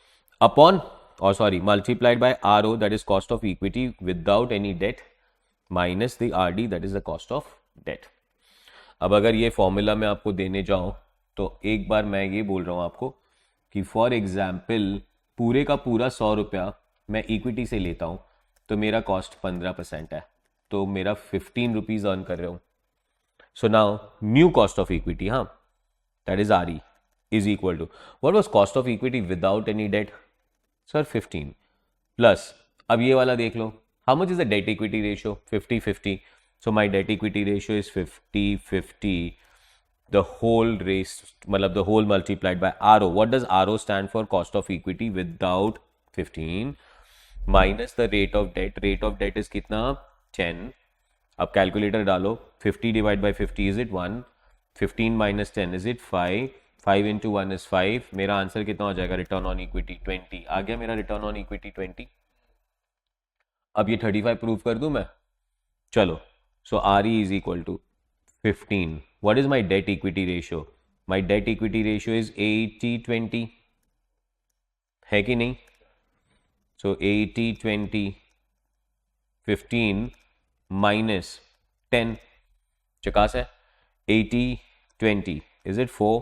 [SPEAKER 1] upon, or sorry, multiplied by RO, that is cost of equity without any debt, minus the RD, that is the cost of debt. अब अगर ये formula मैं आपको देने जाऊं तो एक बार मैं ये बोल रहा हूं आपको कि फॉर एग्जाम्पल पूरे का पूरा 100 रुपया मैं इक्विटी से लेता हूं तो मेरा कॉस्ट 15% है, तो मेरा 15 रुपीज अर्न कर रहे हो. So now new cost of equity, हाँ, that is RE, is equal to what was cost of equity without any debt? Sir 15 plus, अब ये वाला देख लो, how much is the debt equity ratio? 50-50. So my debt equity ratio is 50-50. The whole मतलब the whole multiplied by RO. What does RO stand for? Cost of equity without 15 minus the rate of debt. Rate of debt is कितना? 10. अब calculator डालो, 50 divided by 50 is it 1? 15 minus 10 is it 5? 5 into 1 is 5. मेरा answer कितना हो जाएगा? Return on equity 20. आ गया मेरा return on equity 20. अब ये 35 प्रूव कर दूं मैं? चलो. So RE is equal to 15. What is my debt equity ratio? My debt equity ratio is 80-20. है कि नहीं? So 80-20, 15 minus 10. चकास है? 80-20. Is it 4?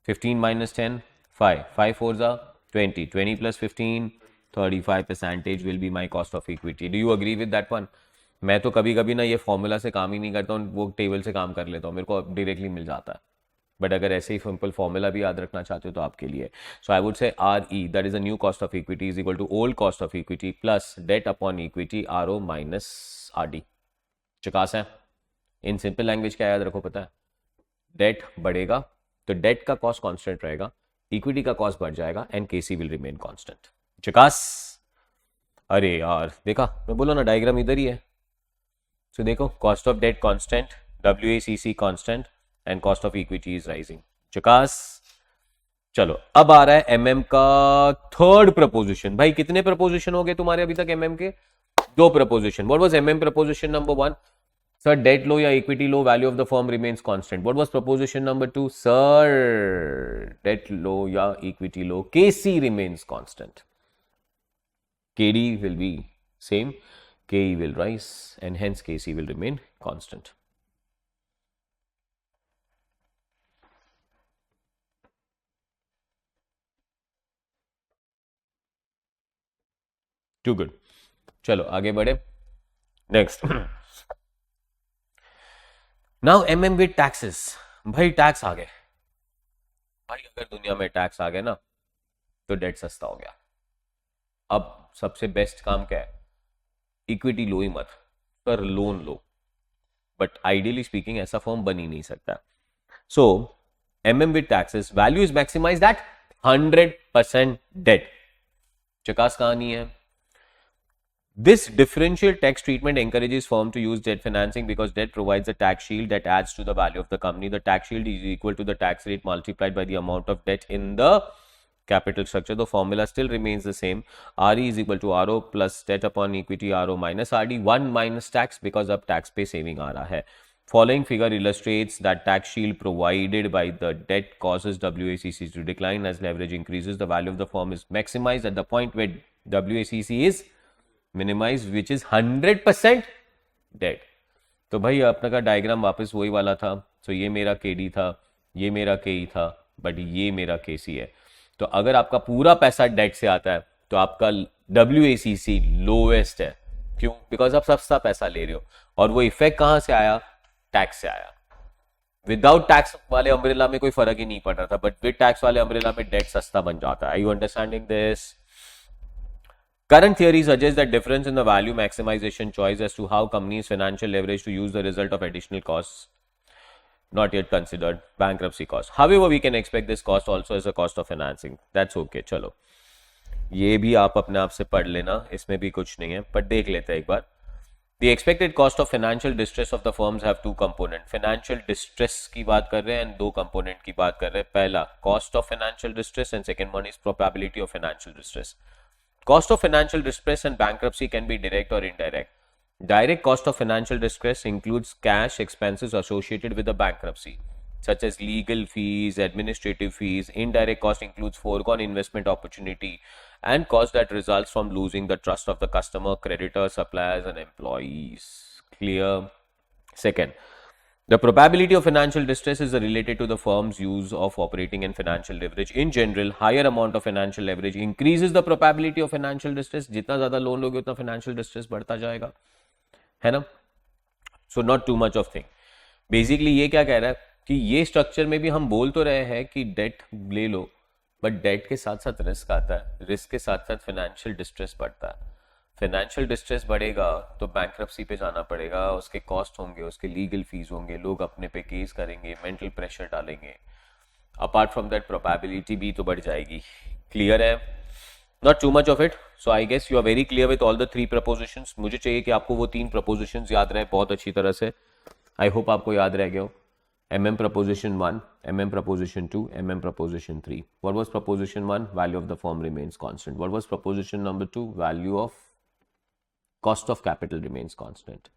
[SPEAKER 1] 15 minus 10, 5. 5 4s are 20. 20 plus 15, 35% will be my cost of equity. Do you agree with that one? मैं तो कभी कभी ना ये फॉर्मूला से काम ही नहीं करता हूँ, वो टेबल से काम कर लेता हूँ, मेरे को डायरेक्टली मिल जाता है. बट अगर ऐसे ही सिंपल फॉर्मूला भी याद रखना चाहते हो तो आपके लिए. So I would say RE, that is a new cost of equity, is equal to old cost of equity plus debt upon equity RO minus RD. चकास है? इन सिंपल लैंग्वेज क्या याद रखो पता है? डेट बढ़ेगा तो डेट का कॉस्ट कॉन्स्टेंट रहेगा, इक्विटी का कॉस्ट बढ़ जाएगा and KC will remain constant. चकास? अरे यार देखा, मैं बोला ना डायग्राम इधर ही है. So देखो, cost of debt constant, WACC constant and cost of equity is rising. चकास? चलो अब आ रहा है MM का थर्ड प्रपोजिशन. भाई कितने प्रपोजिशन हो गए तुम्हारे अभी तक MM के? 2 preposition. What was MM preposition number 1? Sir, debt low या equity low, value of the firm remains constant. What was proposition number 2? Sir, debt low या equity low, KC remains constant. KD will be same, KE will rise, and hence KC will remain constant. Too good. चलो आगे बढ़े. Next. Now MM with taxes. भाई tax आ गए. भाई अगर दुनिया में टैक्स आ गए ना तो डेट सस्ता हो गया. अब सबसे बेस्ट काम क्या है? इक्विटी लो ही मत, पर लोन लो. बट आइडियली स्पीकिंग ऐसा फॉर्म बन ही नहीं सकता. So MM with taxes, value is maximized at 100% debt. चकास कहानी है. This differential tax treatment encourages firm to use debt financing because debt provides a tax shield that adds to the value of the company. The tax shield is equal to the tax rate multiplied by the amount of debt in the capital structure. The formula still remains the same. RE is equal to RO plus debt upon equity RO minus RD, 1 minus tax because अब tax पे saving आ रहा है. Following figure illustrates that tax shield provided by the debt causes WACC to decline as leverage increases. The value of the firm is maximized at the point where WACC is minimize which is 100% debt. तो भाई अपना का diagram वापस वही वाला था. तो ये मेरा केडी था, ये मेरा केई था, बट ये मेरा केसी है. तो अगर आपका पूरा पैसा डेट से आता है तो आपका WACC लोएस्ट है. क्यों? बिकॉज आप सस्ता पैसा ले रहे हो. और वो इफेक्ट कहां से आया? टैक्स से आया. विदाउट टैक्स वाले अम्ब्रेला में कोई फर्क ही नहीं पड़ रहा था, बट विद टैक्स वाले अम्ब्रेला में डेट सस्ता बन जाता है. Are you understanding this? Current theory suggests that difference in the value maximization choice as to how companies financial leverage to use the result of additional costs not yet considered bankruptcy cost. However, we can expect this cost also as a cost of financing. That's okay. चलो ये भी आप अपने आप से पढ़ लेना, इसमें भी कुछ नहीं है, पर देख लेते हैं एक बार. The expected cost of financial distress of the firms have two components. Financial distress की बात कर रहे हैं and दो component की बात कर रहे हैं. पहला cost of financial distress and second one is probability of financial distress. Cost of financial distress and bankruptcy can be direct or indirect. Direct cost of financial distress includes cash expenses associated with the bankruptcy, such as legal fees, administrative fees. Indirect cost includes foregone investment opportunity and cost that results from losing the trust of the customer, creditors, suppliers, and employees. Clear? Second, the probability of financial distress is related to the firm's use of operating and financial leverage. In general, higher amount of financial leverage increases the probability of financial distress. जितना ज़्यादा loan लोगे उतना financial distress बढ़ता जाएगा, है ना? So not too much of thing. Basically ये क्या कह रहा है कि ये स्ट्रक्चर में भी हम बोल तो रहे हैं कि डेट ले लो, बट डेट के साथ साथ रिस्क आता है, रिस्क के साथ साथ फाइनेंशियल डिस्ट्रेस बढ़ता है. फाइनेंशियल डिस्ट्रेस बढ़ेगा तो बैंक्रप्सी पे जाना पड़ेगा, उसके कॉस्ट होंगे, उसके लीगल फीस होंगे, लोग अपने पे केस करेंगे, मेंटल प्रेशर डालेंगे. अपार्ट फ्रॉम दैट प्रोबेबिलिटी भी तो बढ़ जाएगी. क्लियर है? Not too much of it. So I guess you are very clear with all the 3 propositions. मुझे चाहिए कि आपको वो 3 प्रपोजिशंस याद रहे बहुत अच्छी तरह से. आई होप आपको याद रह गया हो. MM proposition 1, MM proposition 2, MM proposition 3. What was proposition 1? Value of the firm remains constant. What was proposition number 2? Value of cost of capital remains constant.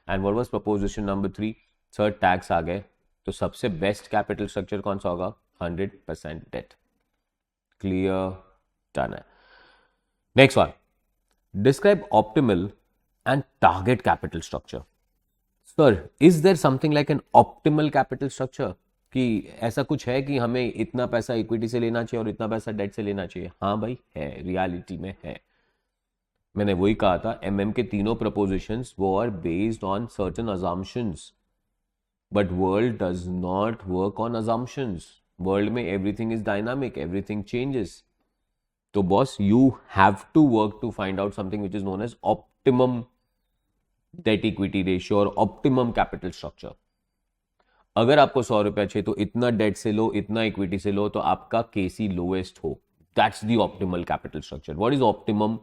[SPEAKER 1] And what was proposition number 3? Sir, tax आ गए तो सबसे best capital structure कौन सा होगा? 100% debt. Clear? Done है. Next one, describe optimal and target capital structure. Sir, is there something like an optimal capital structure? कि ऐसा कुछ है कि हमें इतना पैसा इक्विटी से लेना चाहिए और इतना पैसा डेट से लेना चाहिए? हाँ भाई है, रियलिटी में है. मैंने वही कहा था, MM के तीनों प्रपोजिशंस वो are based on certain assumptions, but world does not work on assumptions. World में everything is dynamic, everything changes. तो boss, you have to work to find out something which is known as optimum debt equity ratio और optimum capital structure. अगर आपको 100 रुपया चाहिए तो इतना date से लो, इतना इक्विटी से लो, तो आपका केसी लोएस्ट हो. That's the optimal capital structure. What is optimum?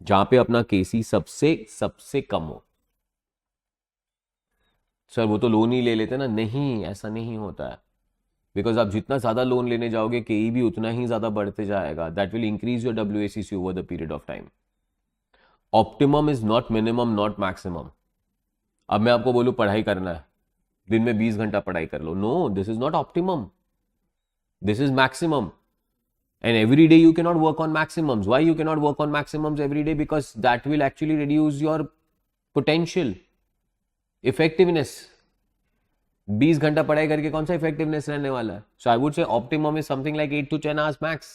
[SPEAKER 1] जहां पे अपना केसी सबसे कम हो. सर वो तो लोन ही ले लेते ना. नहीं, ऐसा नहीं होता है. बिकॉज आप जितना ज्यादा लोन लेने जाओगे केई भी उतना ही ज्यादा बढ़ते जाएगा. That will increase your WACC over the period of time. Optimum is not minimum, not maximum. अब मैं आपको बोलूं पढ़ाई करना है, दिन में 20 घंटा पढ़ाई कर लो, no, this is not optimum, this is maximum. And every day you cannot work on maximums. Why you cannot work on maximums every day? Because that will actually reduce your potential, effectiveness. 20 घंटा पढ़ाई करके कौन सा effectiveness रहने वाला है? So I would say optimum is something like 8 to 10 hours max.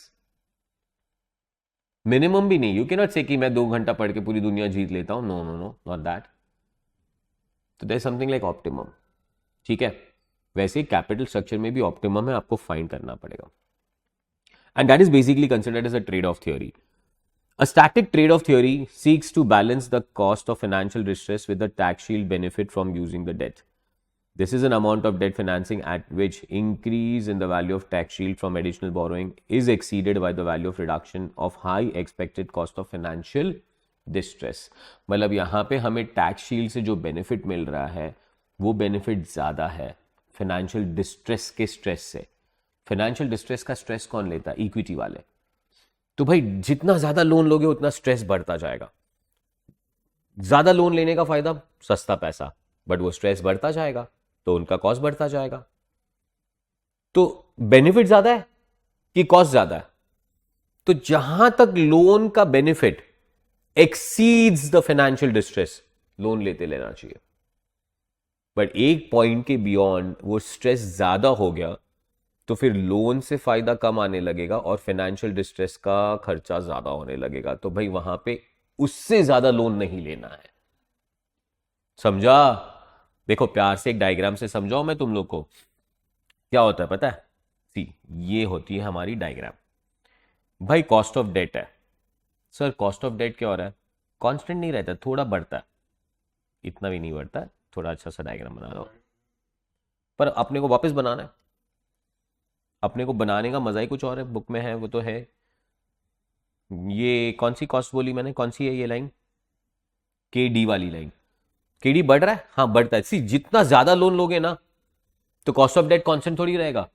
[SPEAKER 1] Minimum भी नहीं. यू कैनॉट से कि मैं 2 घंटा पढ़ के पूरी दुनिया जीत लेता हूं. No no no, not that. तो देयर समथिंग लाइक ऑप्टिमम. ठीक है, वैसे कैपिटल स्ट्रक्चर में भी ऑप्टिमम है, आपको फाइंड करना पड़ेगा. And that is basically considered as a trade-off theory. A static trade-off theory seeks to balance the cost of financial distress with the tax shield benefit from using the debt. This is an amount of debt financing at which increase in the value of tax shield from additional borrowing is exceeded by the value of reduction of high expected cost of financial distress. मतलब यहाँ पे हमें tax shield से जो benefit मिल रहा है वो benefit ज़्यादा है financial distress के stress से. फाइनेंशियल डिस्ट्रेस का स्ट्रेस कौन लेता है? इक्विटी वाले. तो भाई जितना ज्यादा लोन लोगे उतना स्ट्रेस बढ़ता जाएगा. ज्यादा लोन लेने का फायदा सस्ता पैसा, बट वो स्ट्रेस बढ़ता जाएगा तो उनका कॉस्ट बढ़ता जाएगा. तो बेनिफिट ज्यादा है कि कॉस्ट ज्यादा है? तो जहां तक लोन का benefit exceeds the financial distress, loan लेते लेना चाहिए. बट एक पॉइंट के बियॉन्ड वो स्ट्रेस ज्यादा हो गया तो फिर लोन से फायदा कम आने लगेगा और फाइनेंशियल डिस्ट्रेस का खर्चा ज्यादा होने लगेगा. तो भाई वहां पे उससे ज्यादा लोन नहीं लेना है. समझा? देखो प्यार से एक डायग्राम से समझाओ मैं तुम लोग को. क्या होता है पता है? सी, ये होती है हमारी डायग्राम. भाई कॉस्ट ऑफ डेट है. सर कॉस्ट ऑफ डेट क्या हो रहा है? कांस्टेंट नहीं रहता, थोड़ा बढ़ता है. इतना भी नहीं बढ़ता है. थोड़ा अच्छा सा डायग्राम बना रहा हूं, पर अपने को वापस बनाना है. अपने को बनाने का मजा ही कुछ और है. बुक में है वो तो है. ये कौन सी कॉस्ट बोली मैंने? कौन सी है ये लाइन? केडी वाली लाइन. केडी बढ़ रहा है? हाँ बढ़ता है. सी, जितना ज्यादा लोन लोगे ना तो कॉस्ट ऑफ डेट कांस्टेंट थोड़ी रहेगा.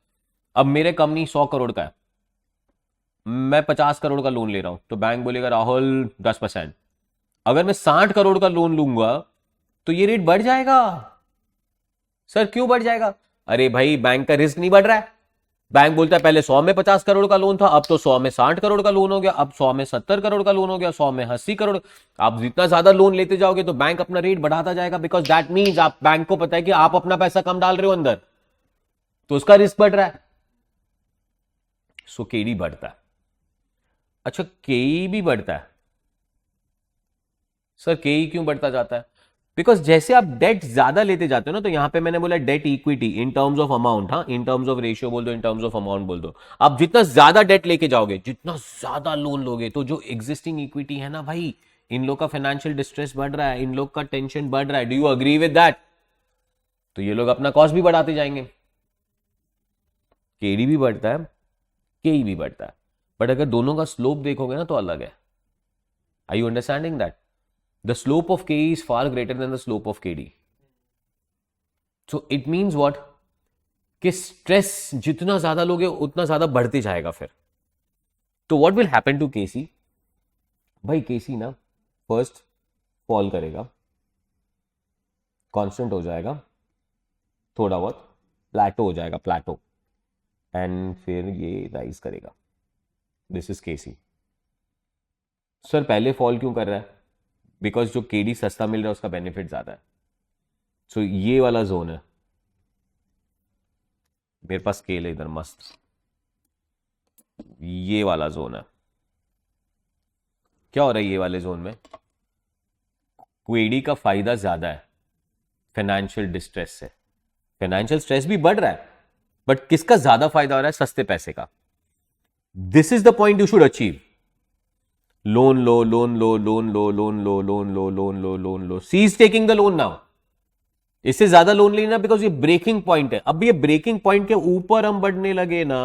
[SPEAKER 1] अब मेरे कंपनी 100 करोड़ का है, मैं 50 करोड़ का लोन ले रहा हूं तो बैंक बोलेगा राहुल 10%. अगर मैं 60 करोड़ का लोन लूंगा तो ये रेट बढ़ जाएगा. सर क्यों बढ़ जाएगा? अरे भाई बैंक का रिस्क नहीं बढ़ रहा है. बैंक बोलता है पहले 100 में 50 करोड़ का लोन था, अब तो 100 में 60 करोड़ का लोन हो गया, अब 100 में 70 करोड़ का लोन हो गया, 100 में 80 करोड़. आप जितना ज्यादा लोन लेते जाओगे तो बैंक अपना रेट बढ़ाता जाएगा. बिकॉज दैट मीन्स आप बैंक को पता है कि आप अपना पैसा कम डाल रहे हो अंदर, तो उसका रिस्क बढ़ रहा है. सो केडी बढ़ता है. अच्छा केई भी बढ़ता है. सर केई क्यों बढ़ता जाता है? बिकॉज जैसे आप डेट ज्यादा लेते जाते हो ना, तो यहां पे मैंने बोला debt equity in terms of amount. हाँ, इन टर्म्स ऑफ रेशियो बोल दो, इन टर्म्स ऑफ अमाउंट बोल दो. आप जितना ज्यादा डेट लेके जाओगे, जितना ज्यादा लोन लोगे, तो जो एग्जिस्टिंग इक्विटी है ना भाई, इन लोग का फाइनेंशियल डिस्ट्रेस बढ़ रहा है, इन लोग का टेंशन बढ़ रहा है. Do you agree with that? तो ये लोग अपना कॉस्ट भी बढ़ाते जाएंगे. केडी भी बढ़ता है, केई भी बढ़ता है, बट अगर दोनों का स्लोप देखोगे ना तो अलग है. Are you understanding that? The slope of KE is far greater than the slope of KD. So it means what? कि स्ट्रेस जितना ज्यादा लोगे उतना ज्यादा बढ़ते जाएगा फिर. तो what will happen to KC? भाई KC ना फर्स्ट फॉल करेगा, कांस्टेंट हो जाएगा, थोड़ा बहुत प्लेटो हो जाएगा, प्लेटो, एंड फिर ये राइज करेगा. This is KC. सर पहले फॉल क्यों कर रहा है? बिकॉज जो केडी सस्ता मिल रहा है उसका बेनिफिट ज्यादा है. सो ये वाला जोन है. मेरे पास स्केल है इधर मस्त. ये वाला जोन है. क्या हो रहा है ये वाले जोन में? केडी का फायदा ज्यादा है फाइनेंशियल डिस्ट्रेस से. फाइनेंशियल स्ट्रेस भी बढ़ रहा है, बट किसका ज्यादा फायदा हो रहा है? सस्ते पैसे का. This is the point you should achieve. Loan लो, लोन लो, लोन लो, लोन लो, लोन लो, लोन लो, लोन लो. Cease taking the loan now. इससे ज्यादा लोन लेना बिकॉज ये ब्रेकिंग पॉइंट है. अब ये ब्रेकिंग पॉइंट के ऊपर हम बढ़ने लगे ना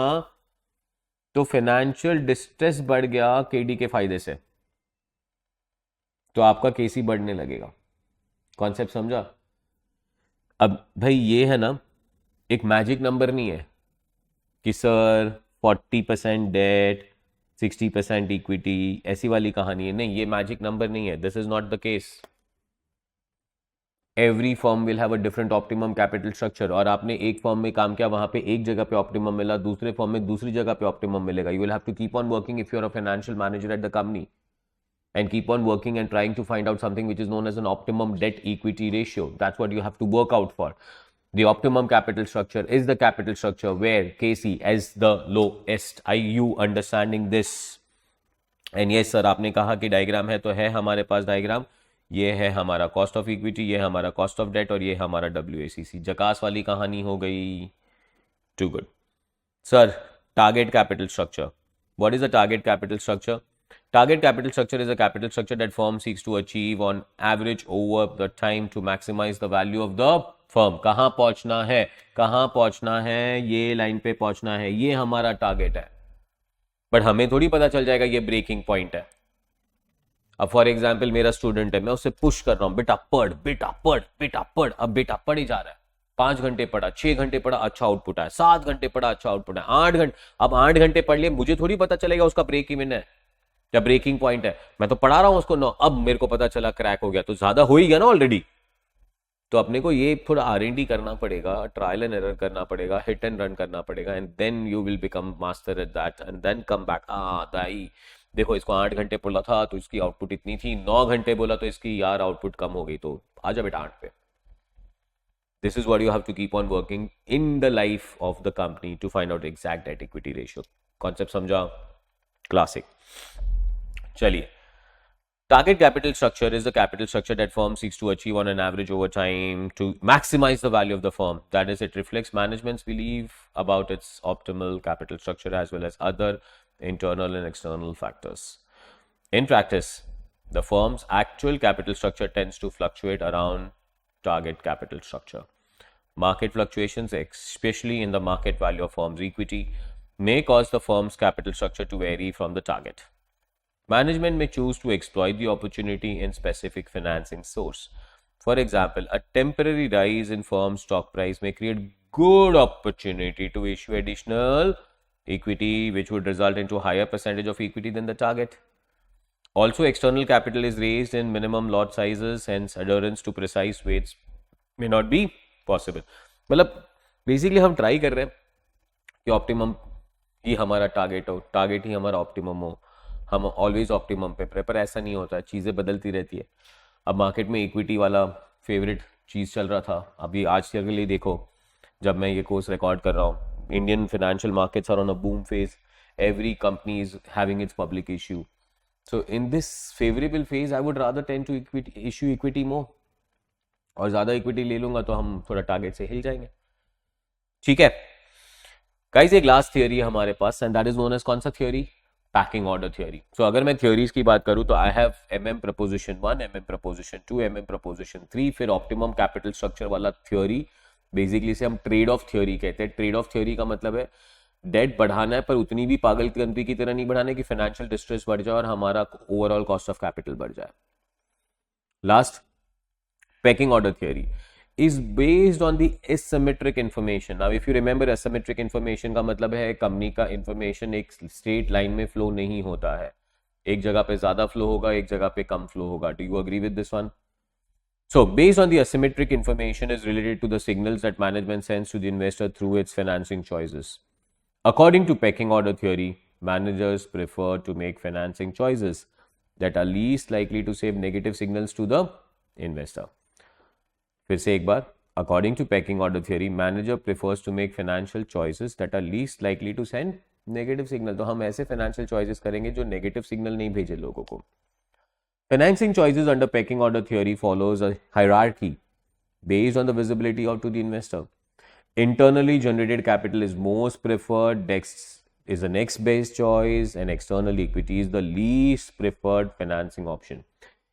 [SPEAKER 1] तो फाइनेंशियल डिस्ट्रेस बढ़ गया केडी के फायदे से, तो आपका केसी बढ़ने लगेगा. कॉन्सेप्ट समझा? अब भाई ये है ना, एक मैजिक नंबर नहीं है कि सर 40% डेट 60% इक्विटी, ऐसी वाली कहानी है नहीं. ये मैजिक नंबर नहीं है. This is not the case. Every firm will have a different optimum capital structure, और आपने एक फर्म में काम किया, वहां पे एक जगह पे ऑप्टिमम मिला, दूसरे फर्म में दूसरी जगह पे ऑप्टिमम मिलेगा. You will have to keep on working if you are a financial manager at the company, and keep on working and trying to find out something which is known as an optimum debt equity ratio. That's what you have to work out for. The optimum capital structure is the capital structure where KC is the lowest. Are you understanding this? And yes sir, आपने कहा कि diagram है, तो है हमारे पास diagram. ये है हमारा कॉस्ट ऑफ इक्विटी, ये हमारा कॉस्ट ऑफ डेट, और ये हमारा WACC. जकास वाली कहानी हो गई. टू गुड सर. Target capital structure. What is the target capital structure? Target capital structure is a capital structure that firm seeks to achieve on average over the time to maximize the value of the firm. कहाँ पहुंचना है, कहाँ पहुंचना है, ये line पे पहुंचना है, ये हमारा टारगेट है. बट हमें थोड़ी पता चल जाएगा ये ब्रेकिंग पॉइंट है. अब फॉर एग्जाम्पल मेरा स्टूडेंट है, मैं उससे पुश कर रहा हूं, बेटा पढ़, बेटा पढ़, बेटा पढ़. अब बेटा पढ़ ही जा रहा है. 5 घंटे पढ़ा, 6 घंटे पढ़ा, अच्छा आउटपुट है. 7 घंटे पढ़ा, अच्छा आउटपुट है. 8 घंटे. अब 8 घंटे पढ़ लिए, मुझे थोड़ी पता चलेगा उसका ब्रेक इवन है या ब्रेकिंग पॉइंट है. मैं तो पढ़ा रहा हूं उसको 9, अब मेरे को पता चला क्रैक हो गया, तो ज्यादा हो ही गया ना ऑलरेडी. तो अपने को ये थोड़ा R&D करना पड़ेगा, ट्रायल एंड एरर करना पड़ेगा, हिट एंड रन करना पड़ेगा, and then you will become master at that, and then come back. दाई देखो, इसको 8 घंटे बोला था तो इसकी आउटपुट इतनी थी, 9 घंटे बोला तो इसकी यार आउटपुट कम हो गई, तो आजा बेटा 8 पे. This is what you have to keep on working in the life of the company to find out exact debt equity ratio. Concept समझा? Classic. चलिए. Target capital structure is the capital structure that firm seeks to achieve on an average over time to maximize the value of the firm. That is, it reflects management's belief about its optimal capital structure as well as other internal and external factors. In practice, the firm's actual capital structure tends to fluctuate around target capital structure. Market fluctuations, especially in the market value of firm's equity, may cause the firm's capital structure to vary from the target. Management may choose to exploit the opportunity in specific financing source. For example, a temporary rise in firm's stock price may create good opportunity to issue additional equity, which would result into a higher percentage of equity than the target. Also, external capital is raised in minimum lot sizes, hence adherence to precise weights may not be possible. मतलब basically हम try कर रहे हैं कि optimum ही हमारा target हो, target ही हमारा optimum हो, हम ऑलवेज ऑप्टिमम पे, पर ऐसा नहीं होता है, चीज़ें बदलती रहती है. अब मार्केट में इक्विटी वाला फेवरेट चीज़ चल रहा था, अभी आज के लिए देखो, जब मैं ये कोर्स रिकॉर्ड कर रहा हूँ, Indian financial markets are on a boom phase, every company is having its public issue. So in this favorable phase, I would rather tend to issue equity more. और ज्यादा इक्विटी ले लूंगा तो हम थोड़ा टारगेट से हिल जाएंगे. ठीक है गाइस, एक लास्ट थियरी है हमारे पास, and that is known as कौन सा theory? Packing order theory. So अगर मैं थियरीज की बात करूं तो I have MM proposition 1, MM proposition 2, MM proposition 3, फिर ऑप्टिमम कैपिटल स्ट्रक्चर वाला थियरी. बेसिकली से हम ट्रेड ऑफ थियरी कहते हैं. ट्रेड ऑफ थियरी का मतलब है डेट बढ़ाना है, पर उतनी भी पागलपंती की तरह नहीं बढ़ाना कि फाइनेंशियल डिस्ट्रेस बढ़ जाए और हमारा ओवरऑल कॉस्ट ऑफ कैपिटल बढ़ जाए. Last, pecking order theory is based on the asymmetric information. Now if you remember, asymmetric information का मतलब है कंपनी का इंफॉर्मेशन एक स्ट्रेट लाइन में फ्लो नहीं होता है, एक जगह पे ज्यादा फ्लो होगा, एक जगह पे कम फ्लो होगा. Do you agree with this one? So based on the asymmetric information is related to the signals that management sends to the investor through its financing choices. According to pecking order theory, managers prefer to make financing choices that are least likely to send negative signals to the investor. फिर से एक बार, according to pecking order theory, manager prefers to make financial choices that are least likely to send negative signal. तो हम ऐसे financial choices करेंगे जो negative signal नहीं भेजे लोगों को. Financing choices under pecking order theory follows a hierarchy based on the visibility out to the investor. Internally generated capital is most preferred, debt is the next best choice, and external equity is the least preferred financing option.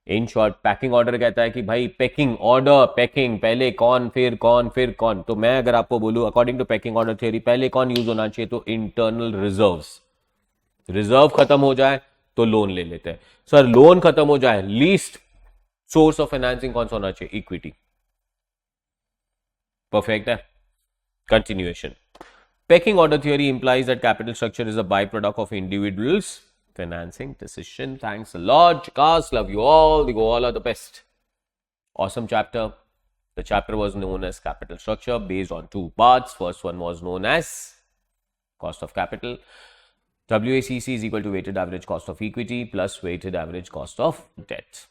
[SPEAKER 1] In short, packing order कहता है कि भाई packing order, packing पहले कौन फिर कौन फिर कौन. तो मैं अगर आपको बोलूं according to pecking order theory पहले कौन यूज होना चाहिए, तो इंटरनल रिजर्व्स. रिजर्व खत्म हो जाए तो लोन ले लेते हैं. सर लोन खत्म हो जाए, लीस्ट सोर्स ऑफ फाइनेंसिंग कौन सा होना चाहिए? इक्विटी. परफेक्ट है. Continuation. Pecking order theory implies that capital structure is a byproduct of individuals' financing decision. Thanks a lot. Chicas, love you all. You all are the best. Awesome chapter. The chapter was known as capital structure based on two parts. First one was known as cost of capital. WACC is equal to weighted average cost of equity plus weighted average cost of debt.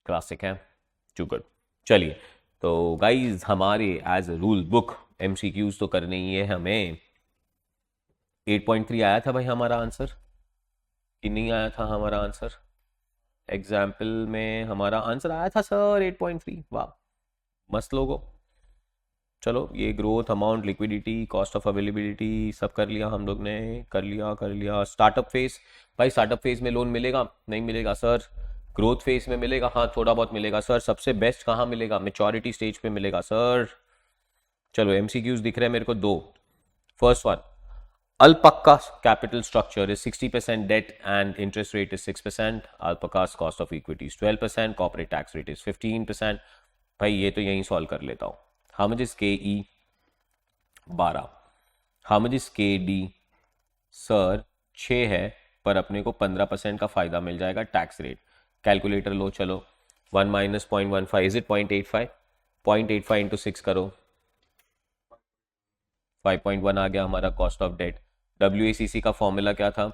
[SPEAKER 1] Classic है, too good. चलिए, तो guys हमारे as a rule book MCQs तो करने ही है हमें. 8.3 आया था भाई हमारा आंसर कि नहीं आया था हमारा आंसर? एग्जाम्पल में हमारा आंसर आया था सर 8.3. वाह, मस्त लोगो. चलो, ये growth, amount, liquidity, cost of availability सब कर लिया हम लोग ने. कर लिया. स्टार्टअप फेज, भाई स्टार्टअप फेज में लोन मिलेगा? नहीं मिलेगा सर. ग्रोथ फेज में मिलेगा? हाँ, थोड़ा बहुत मिलेगा सर. सबसे बेस्ट कहाँ मिलेगा? मैच्योरिटी स्टेज पे मिलेगा सर. चलो, MCQs दिख रहे हैं मेरे को दो. First one, Alpaca capital structure is 60% debt and interest rate is 6%. Alpaca's cost of equity is 12%. Corporate tax rate is 15%. भाई ये तो यहीं सॉल्व कर लेता हूँ. How much is KE? 12. How much is KD? Sir 6 है, पर अपने को 15% का फायदा मिल जाएगा टैक्स रेट. कैलकुलेटर लो. चलो, 1 minus 0.15 इज इट 0.85. 0.85 इंटू 6 करो, 5.1 आ गया हमारा कॉस्ट ऑफ डेट. WACC का फॉर्मूला क्या था?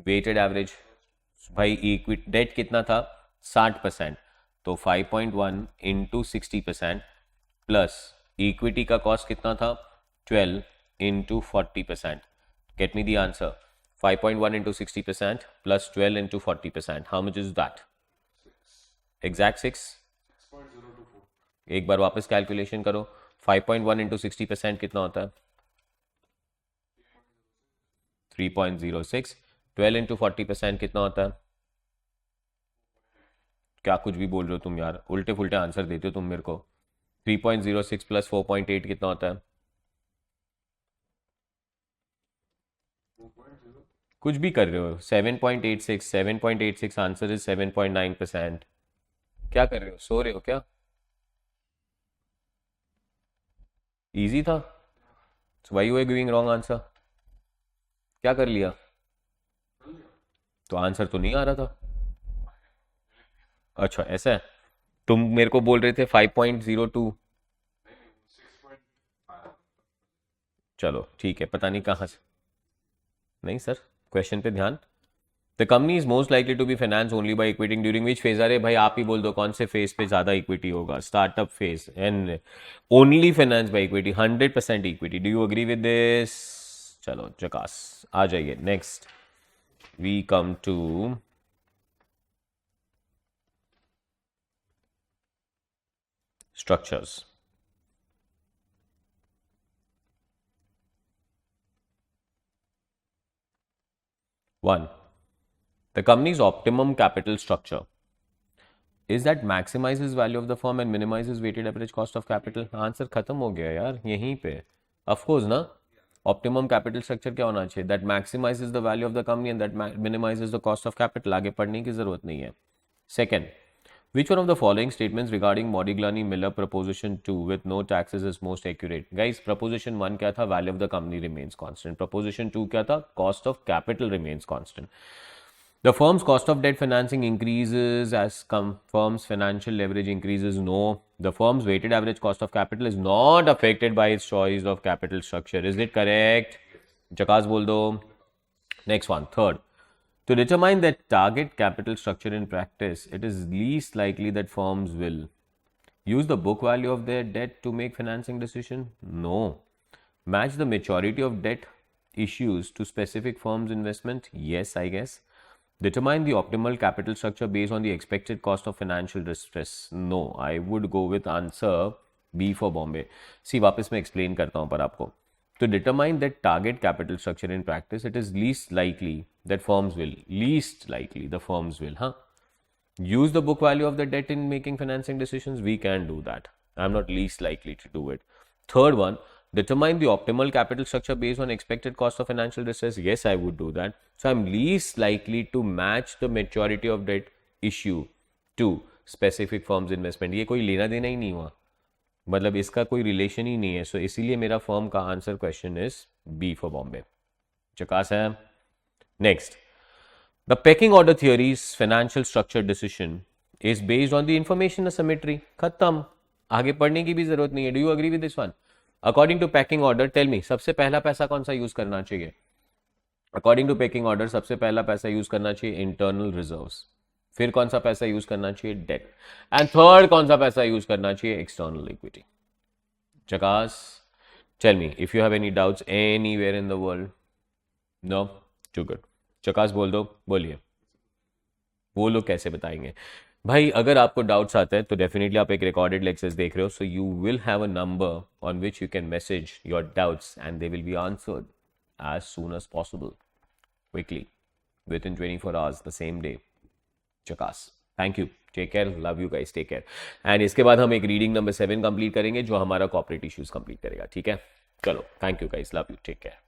[SPEAKER 1] Weighted average. भाई इक्विटी डेट कितना था? 60%. तो 5.1 इंटू 60% प्लस इक्विटी का कॉस्ट कितना था? 12 into 40%. Get me the answer. 5.1 into 60% plus 12 into 40%. How much is that? Exact 6. एक बार वापस कैलकुलेशन करो. 5.1 इंटू 60% कितना होता है? 3.06. 12 इंटू 40% कितना होता है? क्या कुछ भी बोल रहे हो तुम यार, उल्टे फुल्टे आंसर देते हो तुम मेरे को. 3.06 प्लस 4.8 कितना होता है? कुछ भी कर रहे हो. 7.86. 7.86 आंसर इज 7.9%. क्या कर रहे हो? सो रहे हो क्या? इजी था. Why you are giving wrong answer? क्या कर लिया? तो आंसर तो नहीं आ रहा था. अच्छा, ऐसा है. तुम मेरे को बोल रहे थे 5.02. चलो ठीक है, पता नहीं कहाँ से. नहीं सर, क्वेश्चन पे ध्यान. The company is most likely to be finance only by equity during which phase? अरे भाई आप ही बोल दो कौन से फेज पे ज्यादा इक्विटी होगा. Startup phase and only finance by equity, 100% equity. Do you agree with this? चलो जकास, आ जाइए. Next we come to structures. 1. The company's optimum capital structure is that maximizes value of the firm and minimizes weighted average cost of capital. Answer खत्म हो गया यार यहीं पे. Of course ना, optimum capital structure क्या होना चाहिए? That maximizes the value of the company and that minimizes the cost of capital. आगे पढ़ने की जरूरत नहीं है. Second, which one of the following statements regarding Modigliani Miller proposition 2 with no taxes is most accurate? Guys, proposition 1 क्या था? Value of the company remains constant. Proposition 2 क्या था? Cost of capital remains constant. The firm's cost of debt financing increases as firm's financial leverage increases. No. The firm's weighted average cost of capital is not affected by its choice of capital structure. Is it correct? Jakaas bol do. Next one, third. To determine the target capital structure in practice, it is least likely that firms will use the book value of their debt to make financing decision. No. Match the maturity of debt issues to specific firms' investment. Yes, I guess. Determine the optimal capital structure based on the expected cost of financial distress. No, I would go with answer B for Bombay. See, वापस मैं explain करता हूँ पर आपको. To determine that target capital structure in practice, it is least likely that firms will, use the book value of the debt in making financing decisions. We can do that. I'm not least likely to do it. Third one, determine the optimal capital structure based on expected cost of financial distress. Yes, I would do that. So I'm least likely to match the maturity of debt issue to specific firms investment. ये कोई लेना देना ही नहीं हुआ, मतलब इसका कोई relation ही नहीं है. सो इसीलिए मेरा फर्म का answer question is B for Bombay. चकास है. Next, the pecking order theories financial structure decision is based on the information asymmetry. खत्म. आगे पढ़ने की भी जरूरत नहीं है. Do you agree with this one? According to pecking order tell me, सबसे पहला पैसा कौन सा यूज करना चाहिए? अकॉर्डिंग टू पैकिंग ऑर्डर सबसे पहला पैसा यूज करना चाहिए इंटरनल रिजर्व्स. फिर कौन सा पैसा यूज करना चाहिए? डेट. एंड थर्ड कौन सा पैसा यूज करना चाहिए? External equity. जकास. Tell me if you have any doubts anywhere in the world. No? Too good. जकास बोल दो. बोलिए. वो लोग कैसे बताएंगे भाई? अगर आपको डाउट्स आते हैं तो डेफिनेटली आप एक रिकॉर्डेड लेक्चर्स देख रहे हो, so you will have a number on which you can message your doubts and they will be answered as soon as possible, quickly, within 24 hours, the same day. Chakas. Thank you. Take care. Love you guys. Take care. And इसके बाद हम एक reading number 7 complete करेंगे जो हमारा corporate issues complete करेगा. ठीक है, चलो. Thank you guys. Love you. Take care.